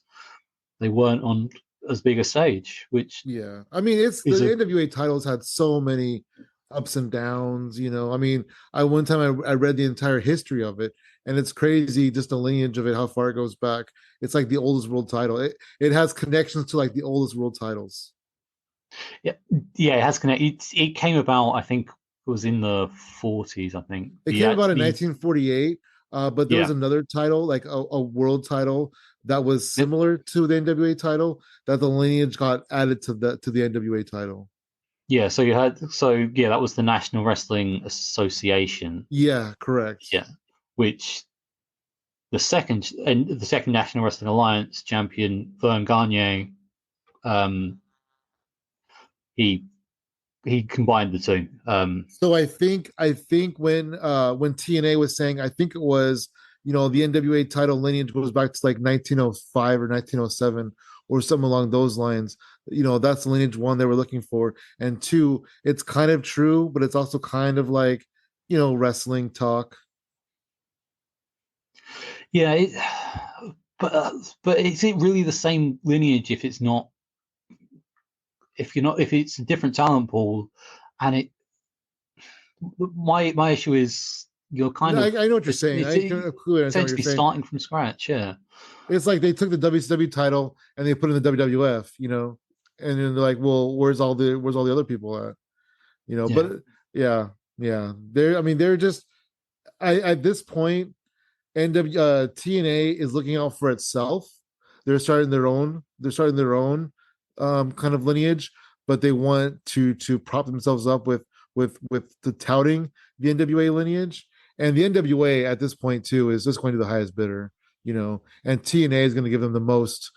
they weren't on as big a stage, which Yeah. I mean, it's the is a NWA titles had so many ups and downs. I mean, one time I read the entire history of it, and it's crazy just the lineage of it, how far it goes back. It's like the oldest world title. It has connections to like the oldest world titles. yeah, it has connected. It came about, I think, it was in the 40s. I think It the came about in actually, 1948, but there was yeah, another title, like a world title that was it, similar to the NWA title, that the lineage got added to the NWA title. yeah. That was the National Wrestling Association. Yeah, correct. Yeah, which the second National Wrestling Alliance champion Vern Gagne, um, he he combined the two. So I think when TNA was saying, I think it was the NWA title lineage goes back to like 1905 or 1907 or something along those lines. That's lineage one they were looking for, and two, it's kind of true, but it's also kind of like wrestling talk. Yeah, but is it really the same lineage if it's not? If it's a different talent pool, and it my issue is you're kind I, of I know what you're it's saying. it's I can clearly understand what you're essentially saying. starting from scratch. Yeah, It's like they took the WCW title and they put it in the WWF, and then they're like, well, where's all the other people at? yeah, But yeah, yeah. They're just at this point, TNA is looking out for itself. They're starting their own kind of lineage, but they want to prop themselves up with the touting the NWA lineage. And the NWA at this point too is just going to the highest bidder. And TNA is going to give them the most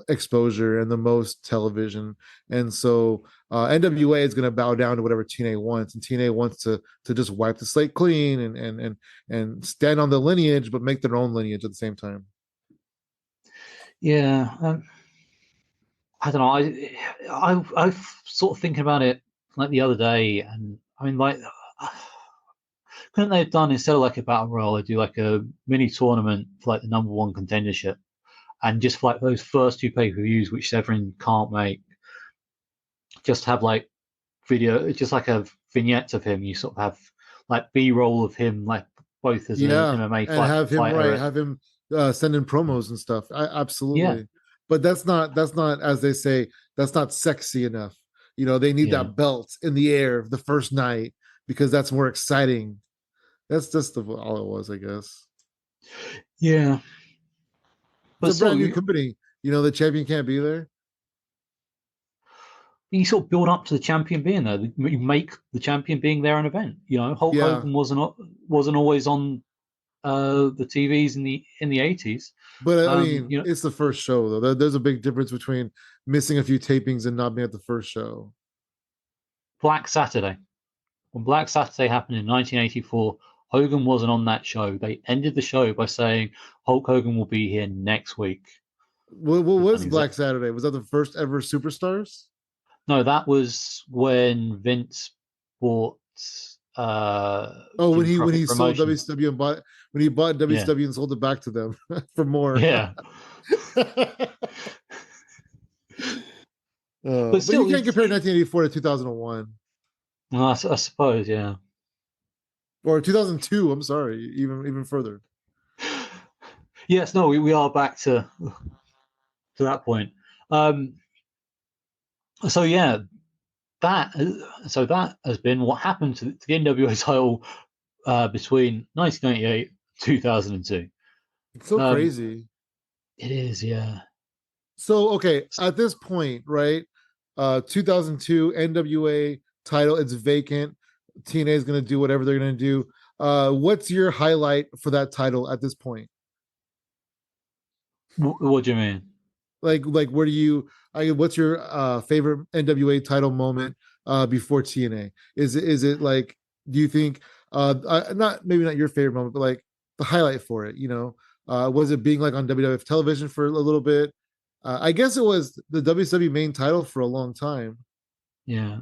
exposure and the most television. And so NWA is going to bow down to whatever TNA wants, and TNA wants to just wipe the slate clean and stand on the lineage, but make their own lineage at the same time. yeah. I don't know. I sort of thinking about it like the other day, and I mean, like, couldn't they have done instead of like a battle royal, they do like a mini tournament for like the number one contendership, and just for, like those first two pay per views, which Severin can't make, just have like video, just like a vignette of him. You sort of have like B roll of him, like both as an Yeah, MMA and have him fighter. have him send in promos and stuff. Yeah, Absolutely, but that's not as they say. That's not sexy enough. They need yeah, that belt in the air the first night because that's more exciting. That's just all it was, I guess. yeah. It's But a still, brand new company. The champion can't be there. you sort of build up to the champion being there. You make the champion being there an event. Hulk Yeah, Hogan wasn't always on the TVs in the 80s. but I Um, mean, you know, it's the first show though. There's a big difference between missing a few tapings and not being at the first show. Black Saturday. When Black Saturday happened in 1984, Hogan wasn't on that show. They ended the show by saying Hulk Hogan will be here next week. What We've done was exact. Black Saturday? Was that the first ever Superstars? No, that was when Vince bought. Oh, when Jim he Crockett sold Promotions. WCW and bought when he bought Yeah, WCW and sold it back to them for more. yeah, but But you still, can't compare 1984 to 2001 well, I suppose, yeah. or 2002. I'm sorry, even further. Yes, no, we are back to that point. Um, so yeah, that that has been what happened to the NWA title between 1998 2002. It's so Um, crazy. it is, yeah. So okay, at this point, right? 2002 NWA title, it's vacant. TNA is going to do whatever they're going to do. What's your highlight for that title at this point? What do you mean? Like where do you? What's your favorite NWA title moment before TNA? Is it like? Do you think not maybe not your favorite moment, but like the highlight for it? Was it being like on WWF television for a little bit? I guess it was the WCW main title for a long time. Yeah,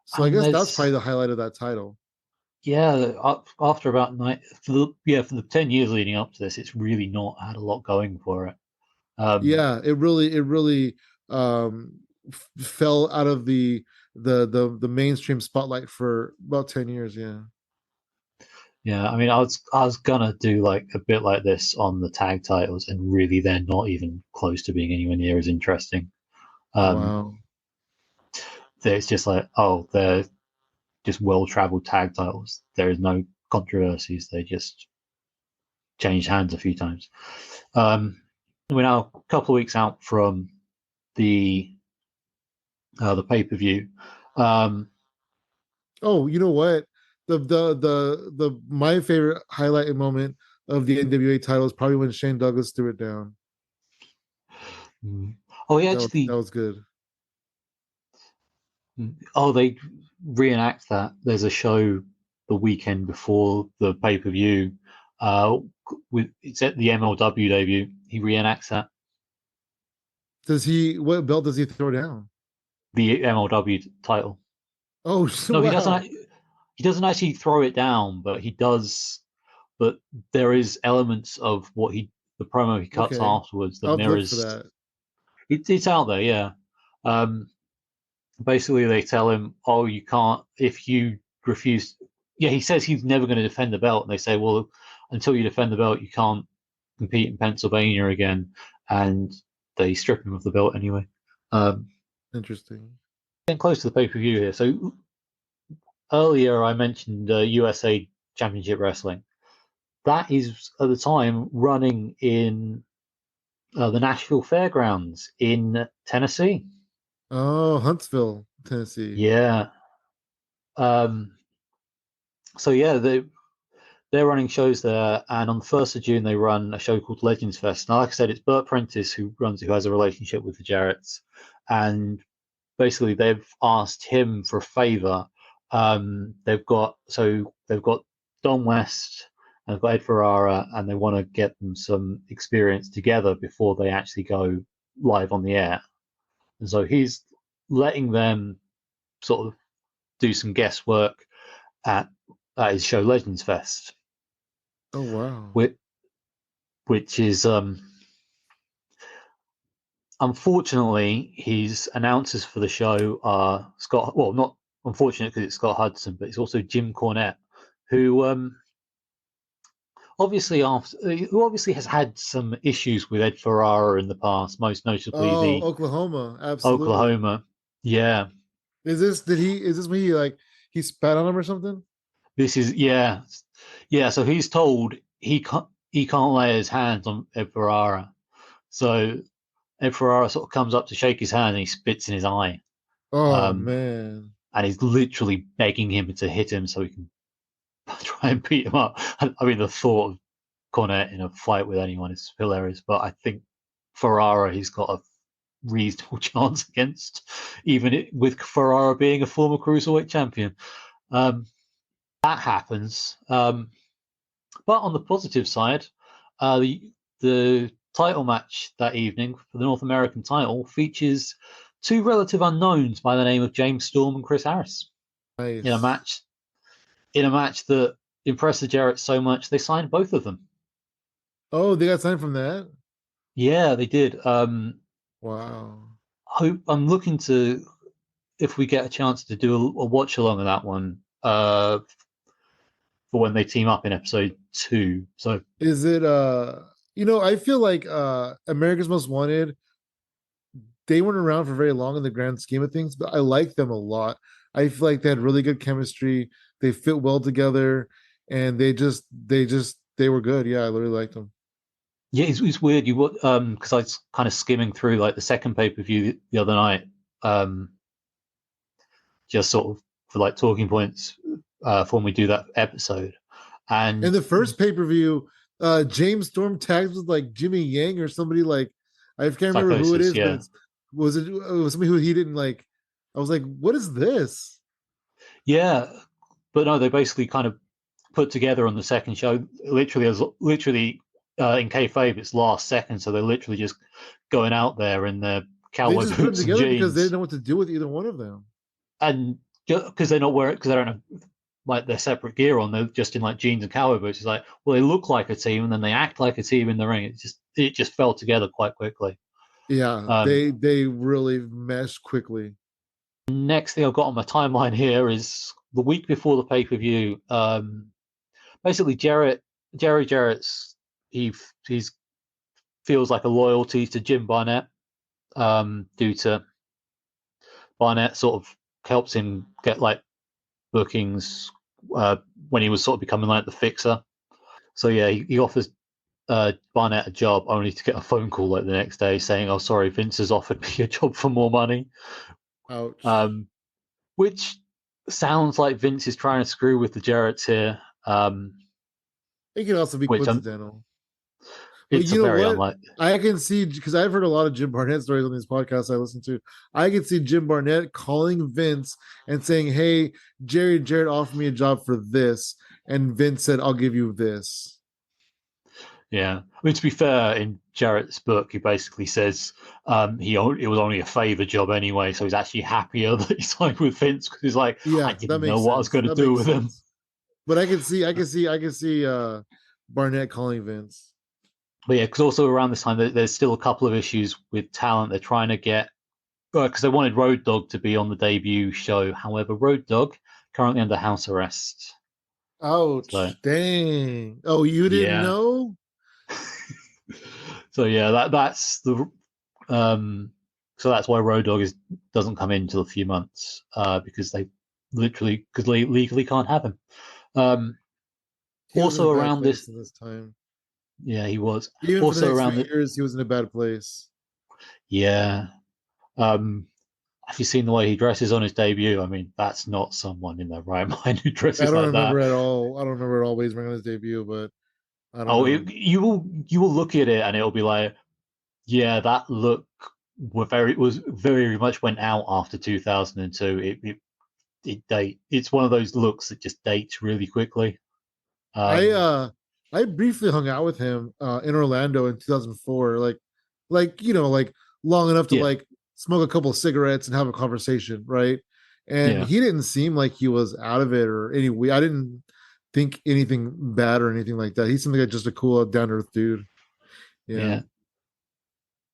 So I and guess that's probably there's the highlight of that title. yeah. After about for the 10 years leading up to this, it's really not had a lot going for it. Um, Yeah, it really um, fell out of the mainstream spotlight for about 10 years. Yeah. Yeah, I mean, I was gonna do like a bit like this on the tag titles, and really, they're not even close to being anywhere near as interesting. Um, Wow. it's just like, oh, they're just well-traveled tag titles. There is no controversies. They just changed hands a few times. Um, we're now a couple of weeks out from the pay-per-view. Um, Oh, you know what? The my favorite highlight moment of the NWA title is probably when Shane Douglas threw it down. oh, he That actually, was good. oh, they reenact that. There's a show the weekend before the pay per view. It's at the MLW debut. He reenacts that, Does he? What belt does he throw down? the MLW title. Oh No, he doesn't. wow. He doesn't actually throw it down, but he does. But there is elements of the promo he cuts Okay, afterwards that I'll have to look for mirrors. that. It's out there, yeah. Um, Basically, they tell him, "Oh, you can't if you refuse." Yeah, he says he's never going to defend the belt, and they say, "Well, until you defend the belt, you can't compete in Pennsylvania again." And they strip him of the belt anyway. Um, Interesting. Getting close to the pay per view here. So earlier, I mentioned USA Championship Wrestling. That is at the time running in the Nashville Fairgrounds in Tennessee. Oh, Huntsville, Tennessee. Yeah. Um, so yeah, they're running shows there, and on the 1st of June they run a show called Legends Fest. Now, like I said, it's Burt Prentice who has a relationship with the Jarretts, and basically they've asked him for a favor. They've got Don West and they've got Ed Ferrara, and they want to get them some experience together before they actually go live on the air. And so he's letting them sort of do some guesswork at, at his show Legends Fest, Oh wow. which, which is unfortunately his announcers for the show are Scott. Well, not unfortunate because it's Scott Hudson, but it's also Jim Cornette, who who obviously has had some issues with Ed Ferrara in the past, most notably Oh, the Oklahoma, absolutely. Oklahoma. Yeah, Is this when he spat on him or something? this is yeah. So he's told he can't lay his hands on Ed Ferrara. So Ed Ferrara sort of comes up to shake his hand and he spits in his eye. Oh Um, man. and he's literally begging him to hit him so he can try and beat him up. I mean, the thought of Cornette in a fight with anyone is hilarious, but I think Ferrara he's got a reasonable chance against, with Ferrara being a former cruiserweight champion. That happens. But on the positive side, the title match that evening for the North American title features two relative unknowns by the name of James Storm and Chris Harris in a Nice. match in a match that impressed the Jarretts so much, they signed both of them. Oh, they got signed from that? Yeah, they did. Wow. I'm looking to, if we get a chance to do a watch along of that one, for when they team up in episode 2. So Is it I feel like America's Most Wanted, they weren't around for very long in the grand scheme of things, but I like them a lot. I feel like they had really good chemistry. They fit well together, and they were good. Yeah, I really liked them. yeah, it's weird. You because I was kind of skimming through like the second pay-per-view the other night, just sort of for like talking points for when we do that episode. In And the first pay per view, James Storm tags with like Jimmy Yang or somebody like I can't remember who it Psychosis, is, but yeah, it was somebody who he didn't like. I was like, what is this? yeah, but no, they basically kind of put together on the second show. Literally in kayfabe, it's last second, so they're literally just going out there in their They cowboy just put them boots and together because they didn't jeans, know what to do with either one of them. and because they're not wearing, because they don't have like their separate gear on, they're just in like jeans and cowboy boots. It's like, well, they look like a team, and then they act like a team in the ring. It just fell together quite quickly. Yeah, Um, they really meshed quickly. Next thing I've got on my timeline here is the week before the pay per view. Basically, Jerry Jarrett's he's feels like a loyalty to Jim Barnett, due to Barnett sort of helps him get like bookings uh, when he was sort of becoming like the fixer. So yeah, he offers Barnett a job only to get a phone call like the next day saying, "Oh, sorry, Vince has offered me a job for more money," Ouch. um, which sounds like Vince is trying to screw with the Jarretts here. It can also be Which coincidental. But it's a you know very what? unlikely. I can see because I've heard a lot of Jim Barnett stories on these podcasts I listen to. I can see Jim Barnett calling Vince and saying, "Hey, Jerry Jarrett offered me a job for this," and Vince said, "I'll give you this." Yeah, I mean, to be fair, in Jarrett's book, he basically says it was only a favor job anyway, so he's actually happier that he signed with Vince because he's like, I Yeah, that didn't know makes what I was sense. going to That do makes with him. sense. But I can see Barnett calling Vince. But yeah, because also around this time, there's still a couple of issues with talent. They're trying to get because they wanted Road Dogg to be on the debut show. However, Road Dogg currently under house arrest. So Ouch! Dang! Oh, you didn't yeah, know? so yeah, that's the so that's why Road Dogg doesn't come in until a few months because they legally can't have him. Um, He was in a Also bad around this, place in this time. yeah, he was Even for the also next around 3 years, he was in a bad place. yeah. Um, have you seen the way he dresses on his debut? I mean, that's not someone in their right mind who I dresses don't like that. remember at all. I don't remember at all what he's wearing on his debut, but I don't Oh, know. you will look at it and it'll be like, yeah, that look was very much went out after 2002. It's one of those looks that just dates really quickly. I Um, uh I briefly hung out with him in Orlando in 2004, like long enough to yeah, like smoke a couple of cigarettes and have a conversation, right? And yeah, he didn't seem like he was out of it or any way. I didn't think anything bad or anything like that. He seemed like just a cool, down to earth dude. Yeah. yeah.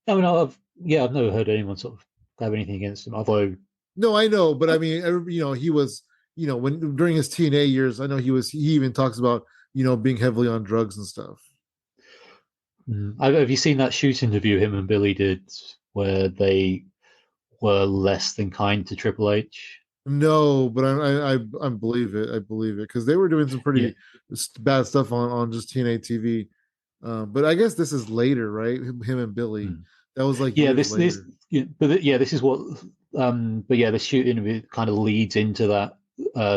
I mean, I've never heard anyone sort of have anything against him. Although No, I know, but uh, I mean, he was, when during his TNA years, I know he even talks about, being heavily on drugs and stuff. have you seen that shoot interview him and Billy did where they were less than kind to Triple H? No, but I believe it. I believe it because they were doing some Yeah. pretty bad stuff on just TNA TV. But I guess this is later, right? Him and Billy. Mm. That was like Yeah, years this later. yeah, yeah, this is what but yeah, the shoot interview kind of leads into that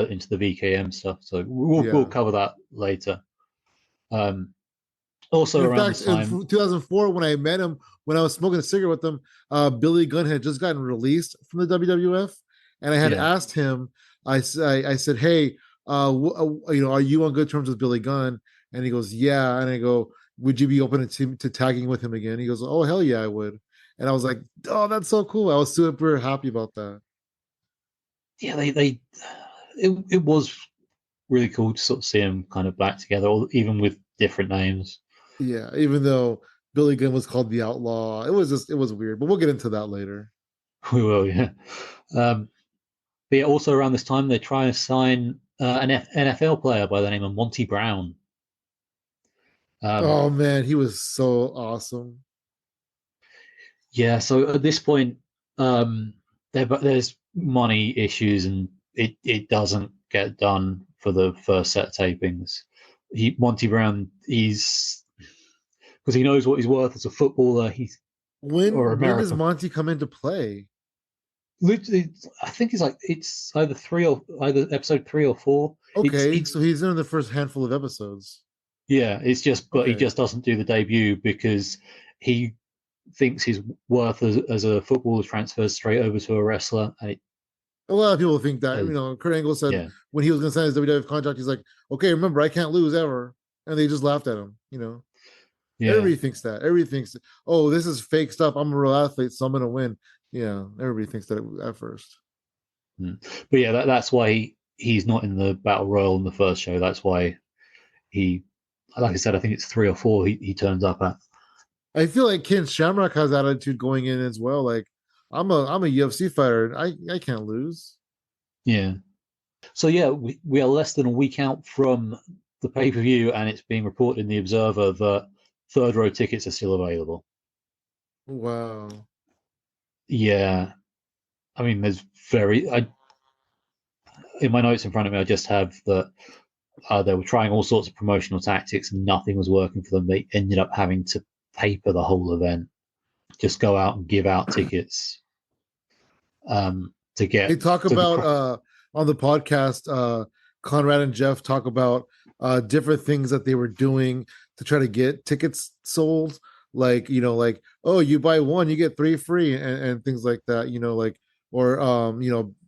into the VKM stuff. So we'll Yeah. cover that later. Um Also In around fact, this in time, 2004, when I met him, when I was smoking a cigarette with him, Billy Gunn had just gotten released from the WWF, and I had yeah, asked him. I said, "Hey, are you on good terms with Billy Gunn?" And he goes, "Yeah." And I go, "Would you be open to tagging with him again?" He goes, "Oh, hell yeah, I would." And I was like, "Oh, that's so cool." I was super happy about that. yeah, it was. really cool to sort of see them kind of back together, or even with different names. Yeah, even though Billy Gunn was called the Outlaw, it was weird. But we'll get into that later. We will, yeah. But yeah, also around this time, they try to sign an NFL player by the name of Monty Brown. Oh man, he was so awesome. Yeah, so at this point, there's money issues, and it doesn't get done for the first set of tapings. Monty Brown, he's because he knows what he's worth as a footballer. He's or When does American. Monty come into play? Literally, I think it's either episode 3 or 4. Okay, It's so he's in the first handful of episodes. yeah, it's just but he Okay. just doesn't do the debut because he thinks his worth as a footballer transfers straight over to a wrestler, and A lot of people think that, uh, Kurt Angle said yeah, when he was going to sign his WWF contract, he's like, okay, remember, I can't lose ever. And they just laughed at him, yeah. Everybody thinks that. Everybody thinks, oh, this is fake stuff. I'm a real athlete, so I'm going to win. Yeah, everybody thinks that at first. But yeah, that's why he's not in the battle royal in the first show. That's why he, like I said, I think it's 3 or 4. He turns up at. I feel like Ken Shamrock has attitude going in as well. Like, I'm a UFC fighter. I can't lose. Yeah. So yeah, we are less than a week out from the pay-per-view, and it's being reported in the Observer that third row tickets are still available. Wow. Yeah, I mean, in my notes in front of me, I just have that they were trying all sorts of promotional tactics and nothing was working for them. They ended up having to paper the whole event, just go out and give out tickets to They get talk to the about on the podcast, Conrad and Jeff talk about different things that they were doing to try to get tickets sold. Like, like, oh, you buy one, you get three free, and things like that, like, or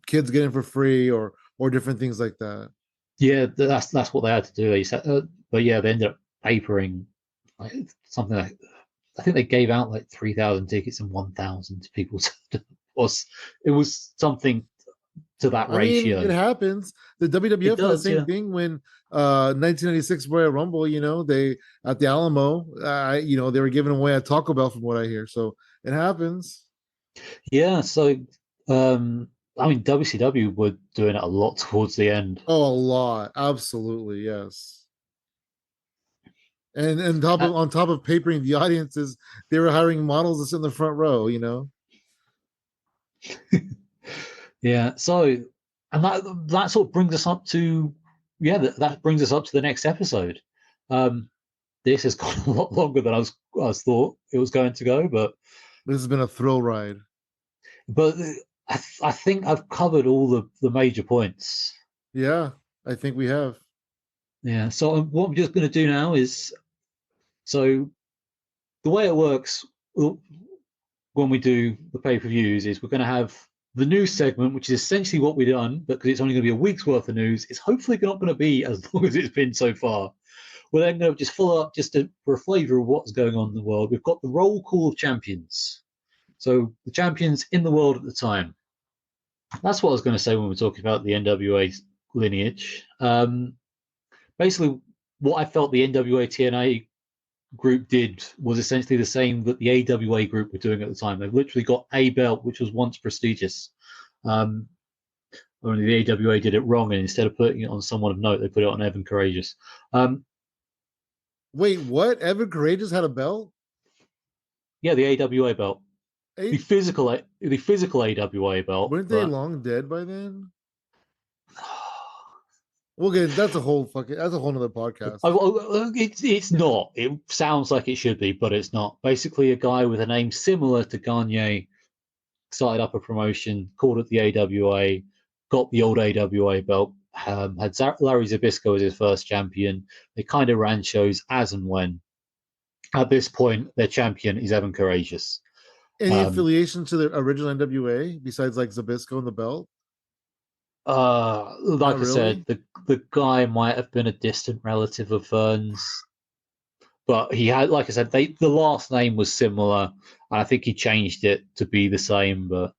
kids getting for free, or different things like that. yeah, that's what they had to do. They said, but yeah, they ended up papering like something like I think they gave out like 3,000 tickets and 1,000 to people. It was something to that I mean, it ratio. happens. The It WWF did the does, same yeah. thing when 1996 Royal Rumble, they at the Alamo, they were giving away a Taco Bell from what I hear. So it happens. Yeah, so I mean WCW were doing it a lot towards the end. Oh, a lot. Absolutely, yes. And Uh, on top of papering the audiences, they were hiring models to sit in the front row. yeah, so and that sort of brings us up to that brings us up to the next episode. This has gone a lot longer than I was thought it was going to go, but This has been a thrill ride. I think I've covered all the major points. Yeah, I think we have. Yeah. So what I'm just going to do now is so the way it works when we do the pay-per-views is we're going to have the news segment, which is essentially what we've done, but because it's only going to be a week's worth of news, it's hopefully not going to be as long as it's been so far. We're then going to just follow up for a flavour of what's going on in the world. We've got the roll call of champions. So the champions in the world at the time. That's what I was going to say when we're talking about the NWA lineage. Basically, what I felt the NWA TNA group did was essentially the same that the AWA group were doing at the time. They've literally got a belt which was once prestigious. Only the AWA did it wrong, and instead of putting it on someone of note, they put it on Evan Courageous. Wait, what? Evan Courageous had a belt? Yeah, the AWA belt, Eight? the physical AWA belt. Weren't they But long dead by then? We'll get that's a whole nother podcast. it's not. It sounds like it should be, but it's not. Basically, a guy with a name similar to Gagne started up a promotion, called it the AWA, got the old AWA belt, had Larry Zbyszko as his first champion. They kind of ran shows as and when. At this point, their champion is Evan Courageous. Any affiliation to the original NWA besides like Zbyszko and the belt? Like I said, the guy might have been a distant relative of Vern's, but he had, like I said, the last name was similar, and I think he changed it to be the same. But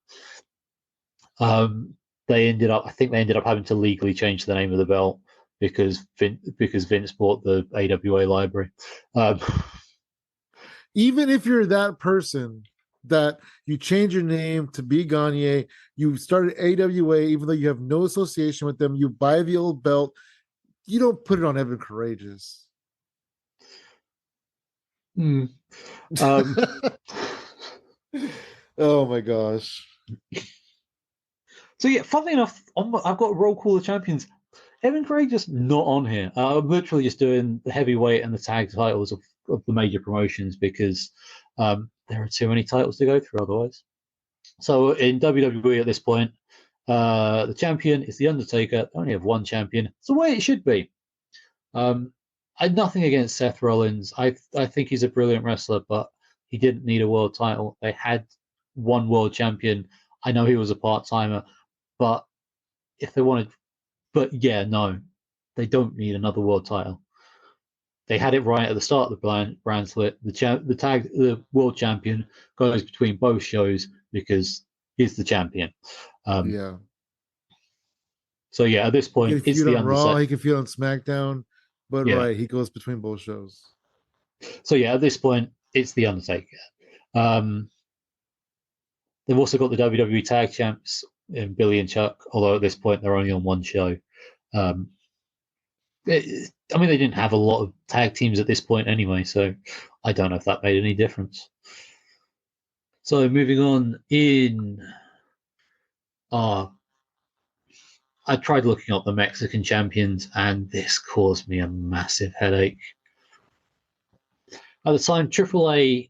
I think they ended up having to legally change the name of the belt. because Vince bought the AWA library. Even if you're that person that you change your name to be Gagne, you started AWA, even though you have no association with them, you buy the old belt, you don't put it on Evan Courageous. Mm. Oh my gosh. So yeah, funnily enough, I've got a roll call of champions. Evan Courageous not on here. I'm literally just doing the heavyweight and the tag titles of the major promotions because there are too many titles to go through otherwise. So in WWE at this point, the champion is The Undertaker. They only have one champion. It's the way it should be. I had nothing against Seth Rollins. I think he's a brilliant wrestler, but he didn't need a world title. They had one world champion. I know he was a part-timer, but if they wanted... But yeah, no, they don't need another world title. They had it right at the start of the brand split. The world champion goes between both shows because he's the champion. Yeah. So yeah, at this point, He can it's feud the on Raw, Undertaker. he can feud on SmackDown, but Yeah. right, he goes between both shows. So yeah, at this point, it's the Undertaker. They've also got the WWE Tag Champs in Billy and Chuck, although at this point they're only on one show. I mean, they didn't have a lot of tag teams at this point anyway, so I don't know if that made any difference. So moving on in... I tried looking up the Mexican champions, and this caused me a massive headache. At the time, AAA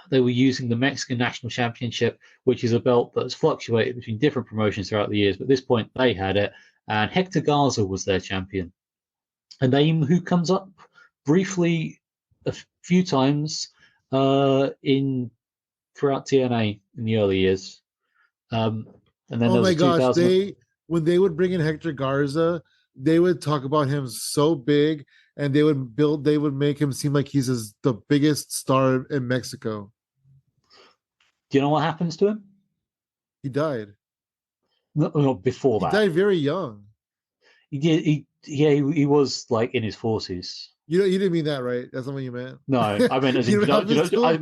they were using the Mexican National Championship, which is a belt that's fluctuated between different promotions throughout the years. But at this point, they had it, and Hector Garza was their champion. A name who comes up briefly a few times throughout TNA in the early years. And then oh there was my gosh, 2000... when they would bring in Hector Garza, they would talk about him so big, and they would make him seem like he's the biggest star in Mexico. Do you know what happens to him? He died. No, before He that. died very young. He was like in his 40s. You didn't mean that, right? That's not what you meant. No, I meant as in. I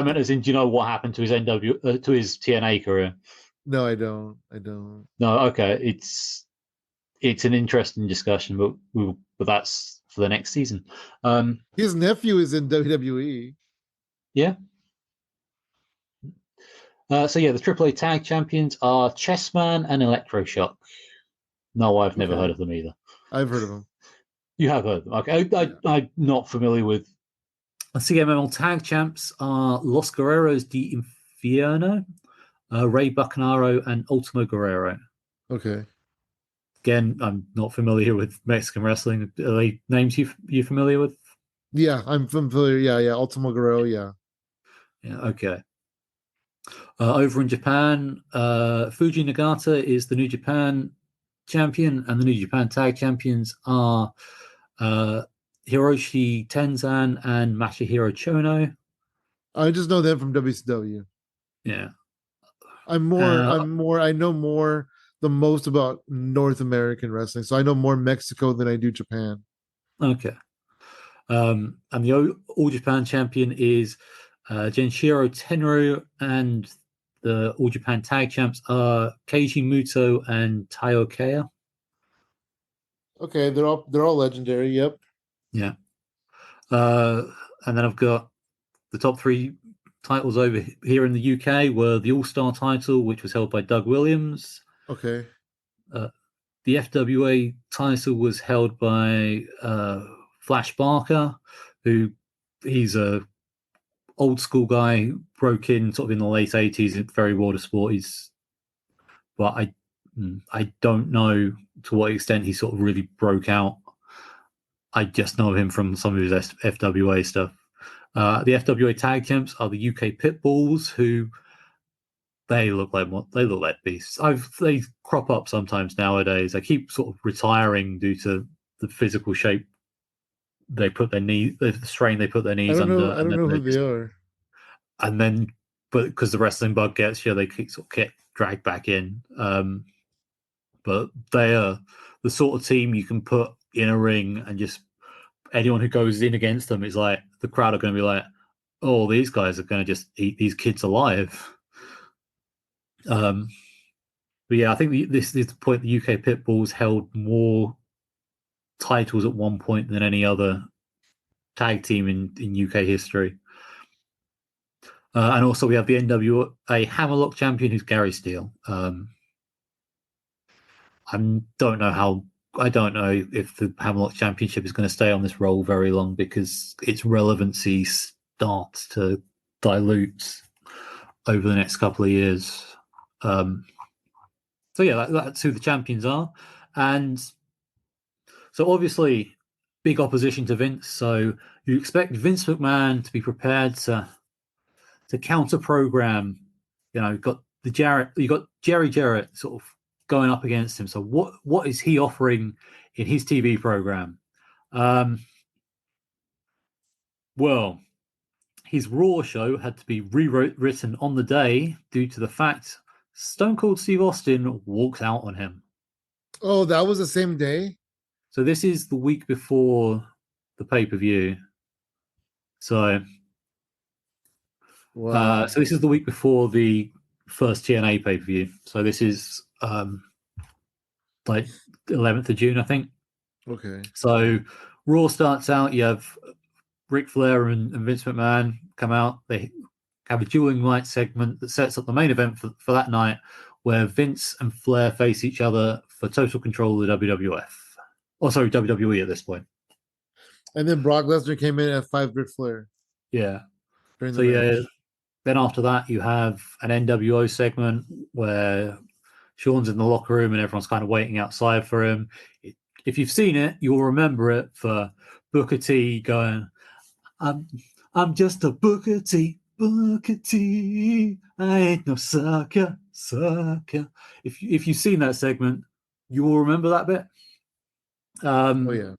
meant as in. Do you know what happened to his to his TNA career? No, I don't. No, okay. It's an interesting discussion, but that's for the next season. His nephew is in WWE. Yeah. So yeah, the AAA Tag Champions are Chessman and Electroshock. No, I've never heard of them either. I've heard of them. You have heard of them. Okay, I'm not familiar with. The CMLL Tag Champs are Los Guerreros de Infierno, Rey Bucanaro, and Ultimo Guerrero. Okay. Again, I'm not familiar with Mexican wrestling. Are they names you familiar with? Yeah, I'm familiar. Yeah. Ultimo Guerrero, yeah. Yeah, okay. Over in Japan, Fuji Nagata is the New Japan champion, and the New Japan Tag Champions are Hiroshi Tenzan and Masahiro Chono. I just know them from WCW. Yeah. I know the most about North American wrestling, so I know more Mexico than I do Japan. Okay. And the All Japan champion is Genshiro Tenryu, and the All Japan Tag Champs are Keiji Muto and Taiyo Kea. Okay, they're all legendary. Yep. Yeah. And then I've got the top three titles over here in the UK were the All-Star title, which was held by Doug Williams. Okay. The FWA title was held by Flash Barker, he's a old school guy who broke in sort of in the late 80s, very water sport. But I don't know to what extent he sort of really broke out. I just know him from some of his FWA stuff. The FWA tag champs are the UK Pitbulls, who they look like beasts. They crop up sometimes nowadays. They keep sort of retiring due to the physical shape they put the strain they put their knees under. I don't know who they are. And then, but because the wrestling bug gets you, they sort of get dragged back in. but they are the sort of team you can put in a ring, and just anyone who goes in against them is like, the crowd are going to be like, oh, these guys are going to just eat these kids alive. But yeah, I think this is the point. The UK Pitbulls held more titles at one point than any other tag team in UK history. And also we have the NWA Hammerlock champion, who's Gary Steele. I don't know if the Hammerlock Championship is going to stay on this roll very long, because its relevancy starts to dilute over the next couple of years. So yeah, that's who the champions are. And so obviously big opposition to Vince. So you expect Vince McMahon to be prepared to counter program. You know, you got Jerry Jarrett sort of going up against him. So what is he offering in his TV program? Well, his Raw show had to be rewritten on the day due to the fact Stone Cold Steve Austin walked out on him. Oh, that was the same day? So this is the week before the pay-per-view. So, wow. So this is the week before the first TNA pay-per-view. So this is like 11th of June, I think. Okay. So Raw starts out. You have Ric Flair and Vince McMahon come out. They have a dueling light segment that sets up the main event for that night, where Vince and Flair face each other for total control of the WWF. Oh, sorry, WWE at this point. And then Brock Lesnar came in at 5 Ric Flair. Yeah. During So the yeah, match. then after that you have an NWO segment where Sean's in the locker room and everyone's kind of waiting outside for him. If you've seen it, you'll remember it for Booker T going, I'm just a Booker T. I ain't no sucker. If you've seen that segment, you will remember that bit. Oh yeah.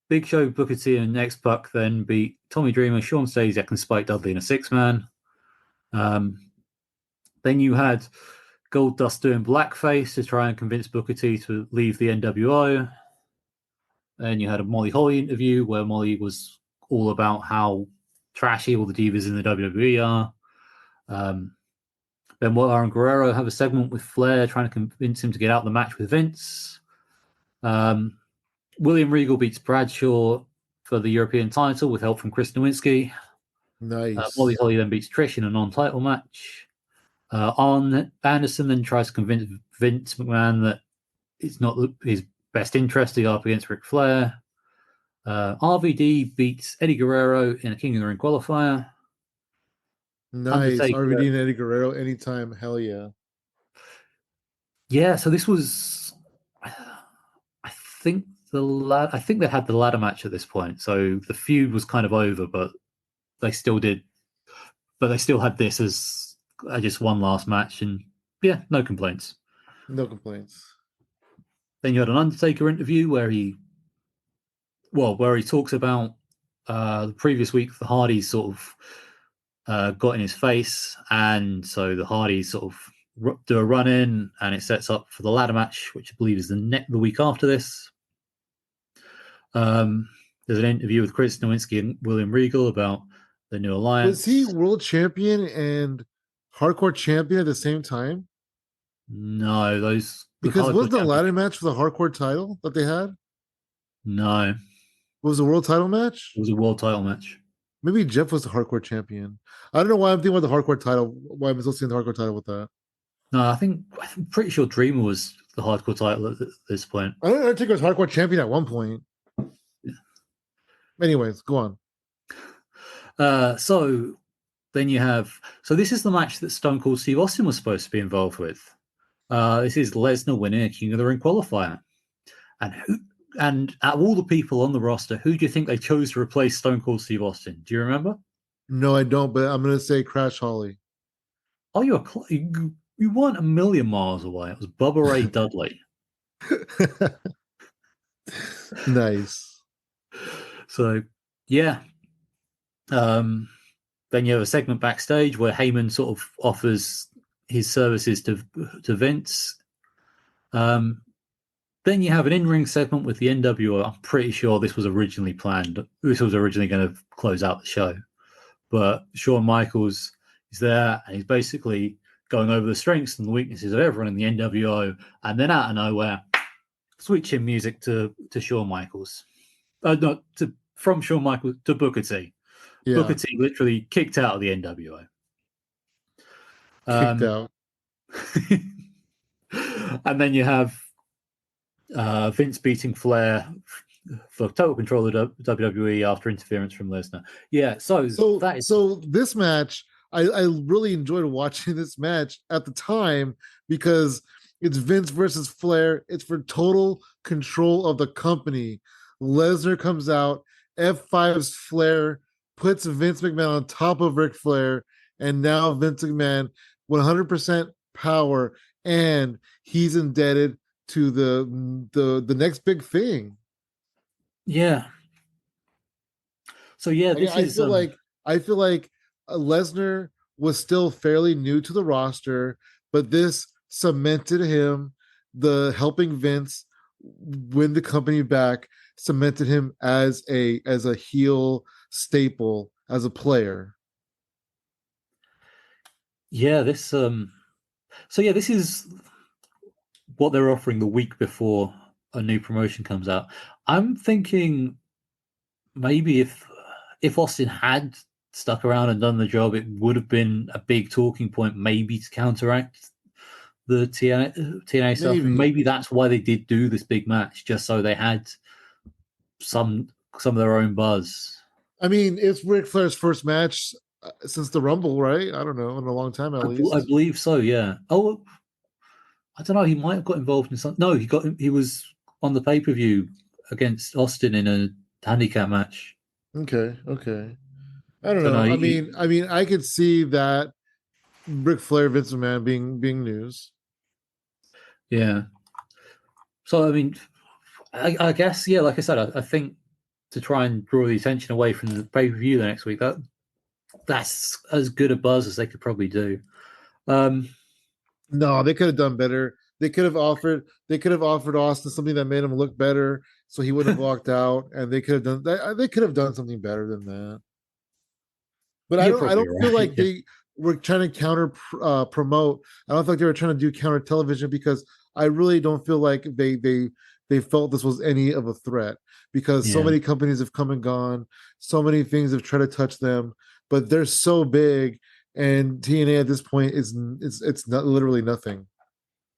Big Show, Booker T, and X Pac then beat Tommy Dreamer, Sean Stasiak, and Spike Dudley in a 6-man. Then you had Goldust doing blackface to try and convince Booker T to leave the NWO. Then you had a Molly Holly interview where Molly was all about how trashy all the divas in the WWE are. Then Benoit and Guerrero have a segment with Flair trying to convince him to get out of the match with Vince. William Regal beats Bradshaw for the European title with help from Chris Nowinski. Nice. Molly Holly then beats Trish in a non-title match. Arn Anderson then tries to convince Vince McMahon that it's not his best interest to go up against Ric Flair. RVD beats Eddie Guerrero in a King of the Ring qualifier. Nice. RVD and Eddie Guerrero anytime. Hell yeah. Yeah, so this was, I think they had the ladder match at this point. So the feud was kind of over, but they still had this as just one last match, and yeah, no complaints. No complaints. Then you had an Undertaker interview where he talks about the previous week the Hardys sort of got in his face, and so the Hardys sort of do a run in, and it sets up for the ladder match, which I believe is the week after this. There's an interview with Chris Nowinski and William Regal about the new alliance. Was he world champion and hardcore champion at the same time? No, because was the ladder match for the hardcore title that they had? No. What was the world title match? It was a world title match. Maybe Jeff was the hardcore champion. I don't know why I'm thinking about the hardcore title. Why I'm associating the hardcore title with that? No, I'm pretty sure Dreamer was the hardcore title at this point. I don't know. Undertaker was hardcore champion at one point. Yeah. Anyways, go on. So then you have. So this is the match that Stone Cold Steve Austin was supposed to be involved with. This is Lesnar winning a King of the Ring qualifier. And out of all the people on the roster, who do you think they chose to replace Stone Cold Steve Austin? Do you remember? No, I don't, but I'm going to say Crash Holly. Oh, you weren't a million miles away. It was Bubba Ray Dudley. Nice. So, yeah. Then you have a segment backstage where Heyman sort of offers his services to Vince. Um, then you have an in-ring segment with the NWO. I'm pretty sure this was originally planned. This was originally going to close out the show, but Shawn Michaels is there, and he's basically going over the strengths and the weaknesses of everyone in the NWO. And then out of nowhere, switching music to Shawn Michaels. Not to from Shawn Michaels to Booker T. Booker Yeah, T literally kicked out of the NWO. kicked out. And then you have Vince beating Flair for total control of WWE after interference from Lesnar. Yeah, so So, that is so this match, I really enjoyed watching this match at the time because it's Vince versus Flair. It's for total control of the company. Lesnar comes out, F5's Flair, puts Vince McMahon on top of Ric Flair, and now Vince McMahon 100% power, and he's indebted to the next big thing. yeah. So yeah, this I is feel like I feel like Lesnar was still fairly new to the roster, but this cemented him. The helping Vince win the company back cemented him as a heel staple as a player. yeah, this so yeah, this is what they're offering the week before a new promotion comes out. I'm thinking maybe if Austin had stuck around and done the job, it would have been a big talking point, maybe to counteract the TNA stuff, and Maybe. maybe that's why they did do this big match, just so they had some of their own buzz. I mean, it's Ric Flair's first match since the Rumble, right? I don't know, in a long time at I least. believe so. Yeah. Oh, I don't know. He might have got involved in some. No, he was on the pay-per-view against Austin in a handicap match. Okay, okay. I don't So no, know. I could see that Ric Flair, Vince McMahon being news. yeah. So I mean, I guess yeah. Like I said, I think to try and draw the attention away from the pay-per-view the next week, that's as good a buzz as they could probably do. Um, No, they could have done better. They could have offered Austin something that made him look better, so he wouldn't have walked out. And they could have done that. They could have done something better than that. But you're I probably don't feel right. like Yeah. they were trying to counter promote. I don't think they were trying to do counter television because I really don't feel like they felt this was any of a threat because so Yeah. many companies have come and gone, so many things have tried to touch them, but they're so big, and TNA at this point is it's not literally nothing.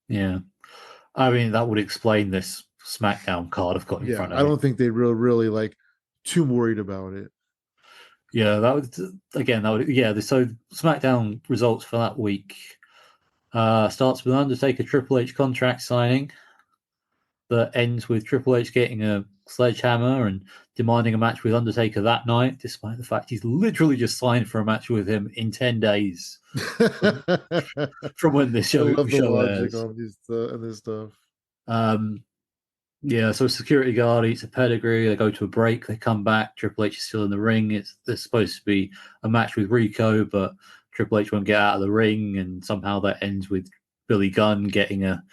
Yeah. I mean, that would explain this SmackDown card I've got in Yeah, front of I me. don't think they really like too worried about it. Yeah, that would again. That would yeah. So SmackDown results for that week starts with Undertaker Triple H contract signing that ends with Triple H getting a sledgehammer and demanding a match with Undertaker that night, despite the fact he's literally just signed for a match with him in 10 days from, I from when this love the show logic airs. on this stuff. Um, Yeah, so security guard eats a pedigree. They go to a break. They come back. Triple H is still in the ring. There's supposed to be a match with Rico, but Triple H won't get out of the ring, and somehow that ends with Billy Gunn getting a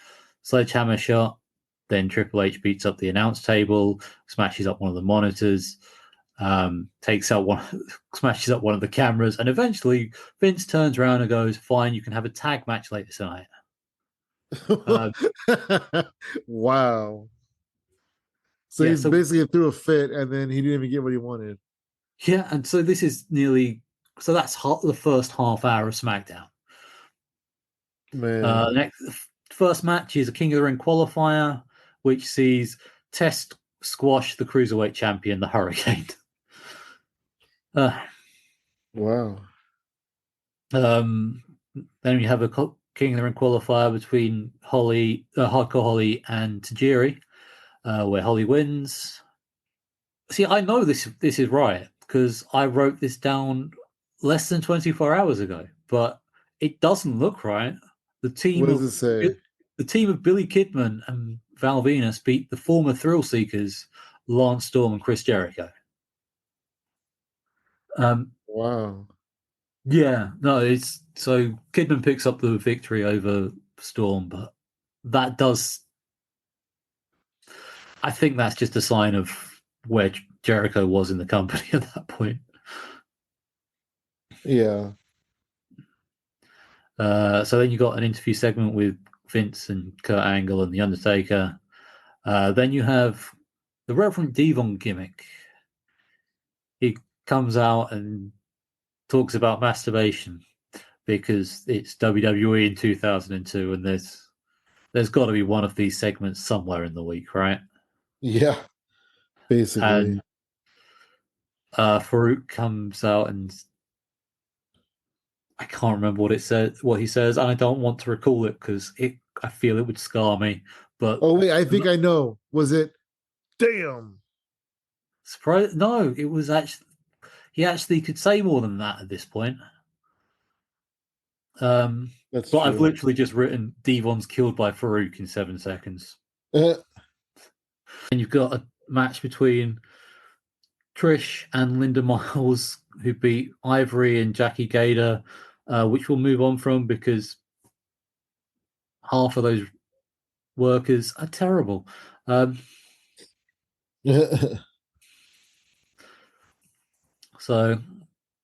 sledgehammer shot. Then Triple H beats up the announce table, smashes up one of the monitors, takes out one, smashes up one of the cameras, and eventually Vince turns around and goes, "Fine, you can have a tag match later tonight." Um, Wow. So yeah, he so basically threw a fit and then he didn't even get what he wanted. Yeah, and so this is nearly so that's the first half hour of SmackDown. Man. Next first match is a King of the Ring qualifier, which sees Test squash the cruiserweight champion, the Hurricane. Uh, Wow. um, then we have a King of the Ring qualifier between Hardcore Holly, and Tajiri, where Holly wins. See, I know this is right because I wrote this down less than 24 hours ago, but it doesn't look right. The What team does of it say? the team of Billy Kidman and Val Venus beat the former Thrill Seekers, Lance Storm and Chris Jericho. Um, Wow. yeah, no, it's so Kidman picks up the victory over Storm, but that does I think that's just a sign of where Jericho was in the company at that point. Yeah. So then you got an interview segment with Vince and Kurt Angle and The Undertaker. Then you have the Reverend Devon gimmick. He comes out and talks about masturbation because it's WWE in 2002, and there's got to be one of these segments somewhere in the week, right? Yeah. Basically. And Farouk comes out and I can't remember what he says, and I don't want to recall it because I feel it would scar me. But Oh wait, I think I know. Was it damn? surprise? No, it was actually he actually could say more than that at this point. That's But I've true. literally just written Devon's killed by Farouk in 7 seconds. And you've got a match between Trish and Linda Miles, who beat Ivory and Jackie Gator, which we'll move on from because half of those workers are terrible. So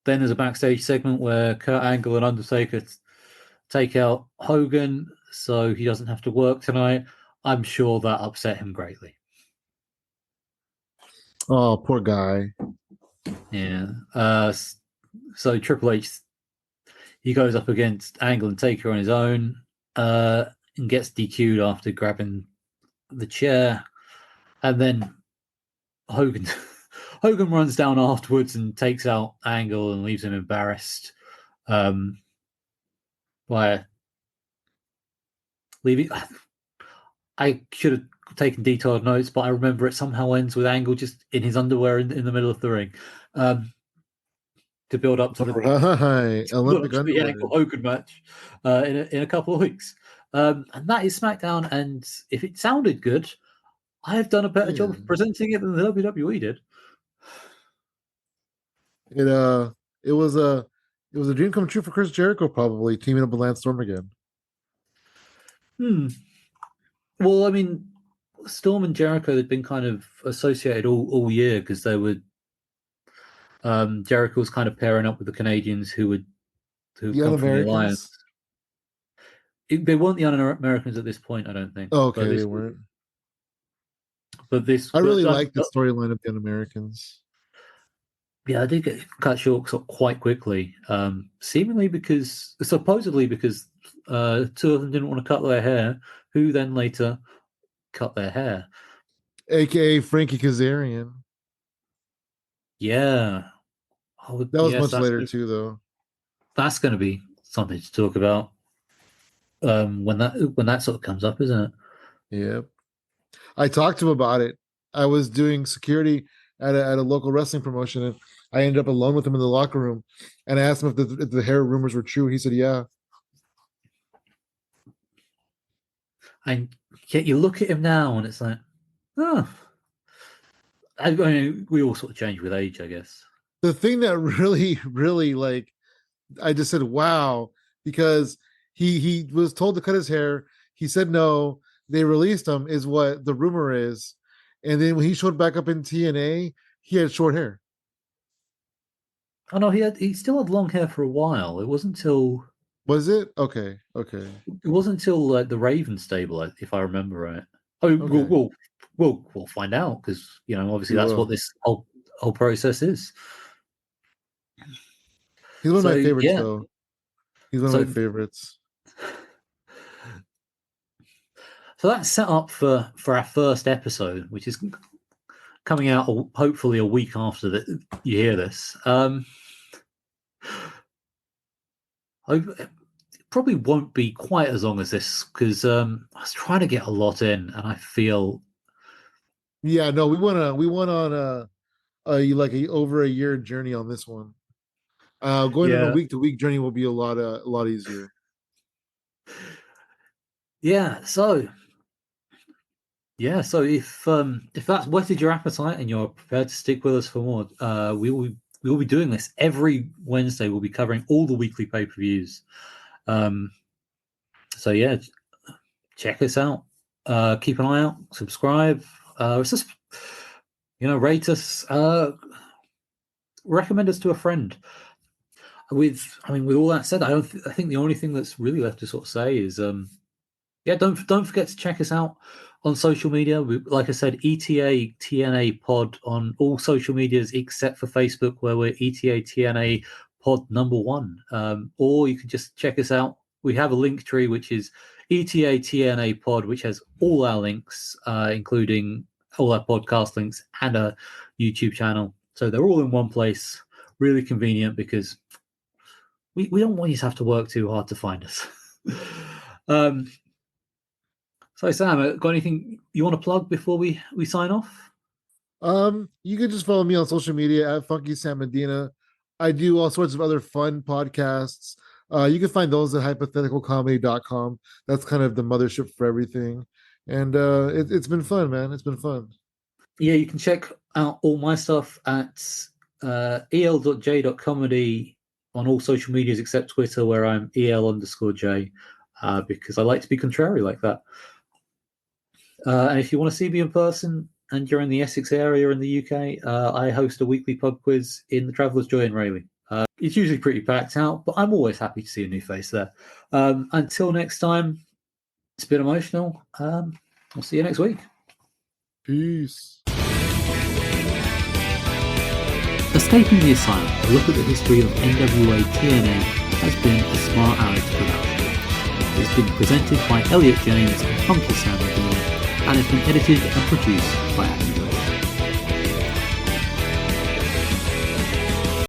then there's a backstage segment where Kurt Angle and Undertaker take out Hogan so he doesn't have to work tonight. I'm sure that upset him greatly. Oh, poor guy. Yeah. So Triple H, he goes up against Angle and Taker on his own and gets DQ'd after grabbing the chair. And then Hogan Hogan runs down afterwards and takes out Angle and leaves him embarrassed. By leaving, I should have taken detailed notes, but I remember it somehow ends with Angle just in his underwear in the middle of the ring, to build up to Right. Olympic the underwear. Angle Hogan match in a couple of weeks. And that is SmackDown. And if it sounded good, I have done a better job of presenting it than the WWE did. It was a dream come true for Chris Jericho, probably teaming up with Lance Storm again. Well, I mean, Storm and Jericho had been kind of associated all year because they were Jericho was kind of pairing up with the Canadians who The come from the Alliance. Un-Americans. They weren't the Un-Americans at this point, I don't think. Oh, okay, they weren't. But I really like the storyline of the Un-Americans. Yeah, I did get cut short quite quickly, supposedly because two of them didn't want to cut their hair, who then later cut their hair. AKA Frankie Kazarian. Yeah. That was much later too, though. That's going to be something to talk about when that sort of comes up, isn't it? Yep. I talked to him about it. I was doing security at a local wrestling promotion, and I ended up alone with him in the locker room. And I asked him if the hair rumors were true. He said, "Yeah." And yet you look at him now, and it's like, oh. I mean, we all sort of change with age, I guess. The thing that really, really like, I just said, "Wow," because he was told to cut his hair. He said no. They released him, is what the rumor is. And then when he showed back up in TNA, he had short hair. Oh no, he still had long hair for a while. It wasn't until Was it? Okay. Okay. It wasn't until like the Raven stable, if I remember right. Oh, Okay. we'll find out because obviously that's what this whole process is. He's one of my favorites, yeah. though. He's one of my favorites. So that's set up for our first episode, which is coming out hopefully a week after that you hear this. It probably won't be quite as long as this because I was trying to get a lot in, and I feel. Yeah, no, we went on a over a year journey on this one. Going on a week to week journey will be a lot easier. Yeah, so if that's whetted your appetite and you're prepared to stick with us for more, we will be doing this every Wednesday. We'll be covering all the weekly pay-per-views. So yeah, check us out. Keep an eye out. Subscribe. It's just, rate us, recommend us to a friend. With all that said, I think the only thing that's really left to sort of say is, don't forget to check us out on social media. Like I said, ETA TNA Pod on all social medias except for Facebook, where we're ETA TNA Pod #1. Or you can just check us out. We have a Linktree, which is ETA TNA Pod, which has all our links, including all our podcast links and a YouTube channel. So they're all in one place. Really convenient because we don't want you to have to work too hard to find us. So Sam, got anything you want to plug before we sign off? You can just follow me on social media at Funky Sam Medina. I do all sorts of other fun podcasts. You can find those at hypotheticalcomedy.com. That's kind of the mothership for everything. And it's been fun, man. It's been fun. Yeah, you can check out all my stuff at el.j.comedy on all social medias except Twitter, where I'm el_j, because I like to be contrary like that. And if you want to see me in person and you're in the Essex area in the UK, I host a weekly pub quiz in the Traveller's Joy in Rayleigh. It's usually pretty packed out, but I'm always happy to see a new face there. Until next time, it's been emotional. I'll see you next week. Peace. Escaping the Asylum, a look at the history of NWA TNA, has been a Smart Alex production. It's been presented by Elliot James and Funky Sam Medina, and it's been edited and produced by Adam.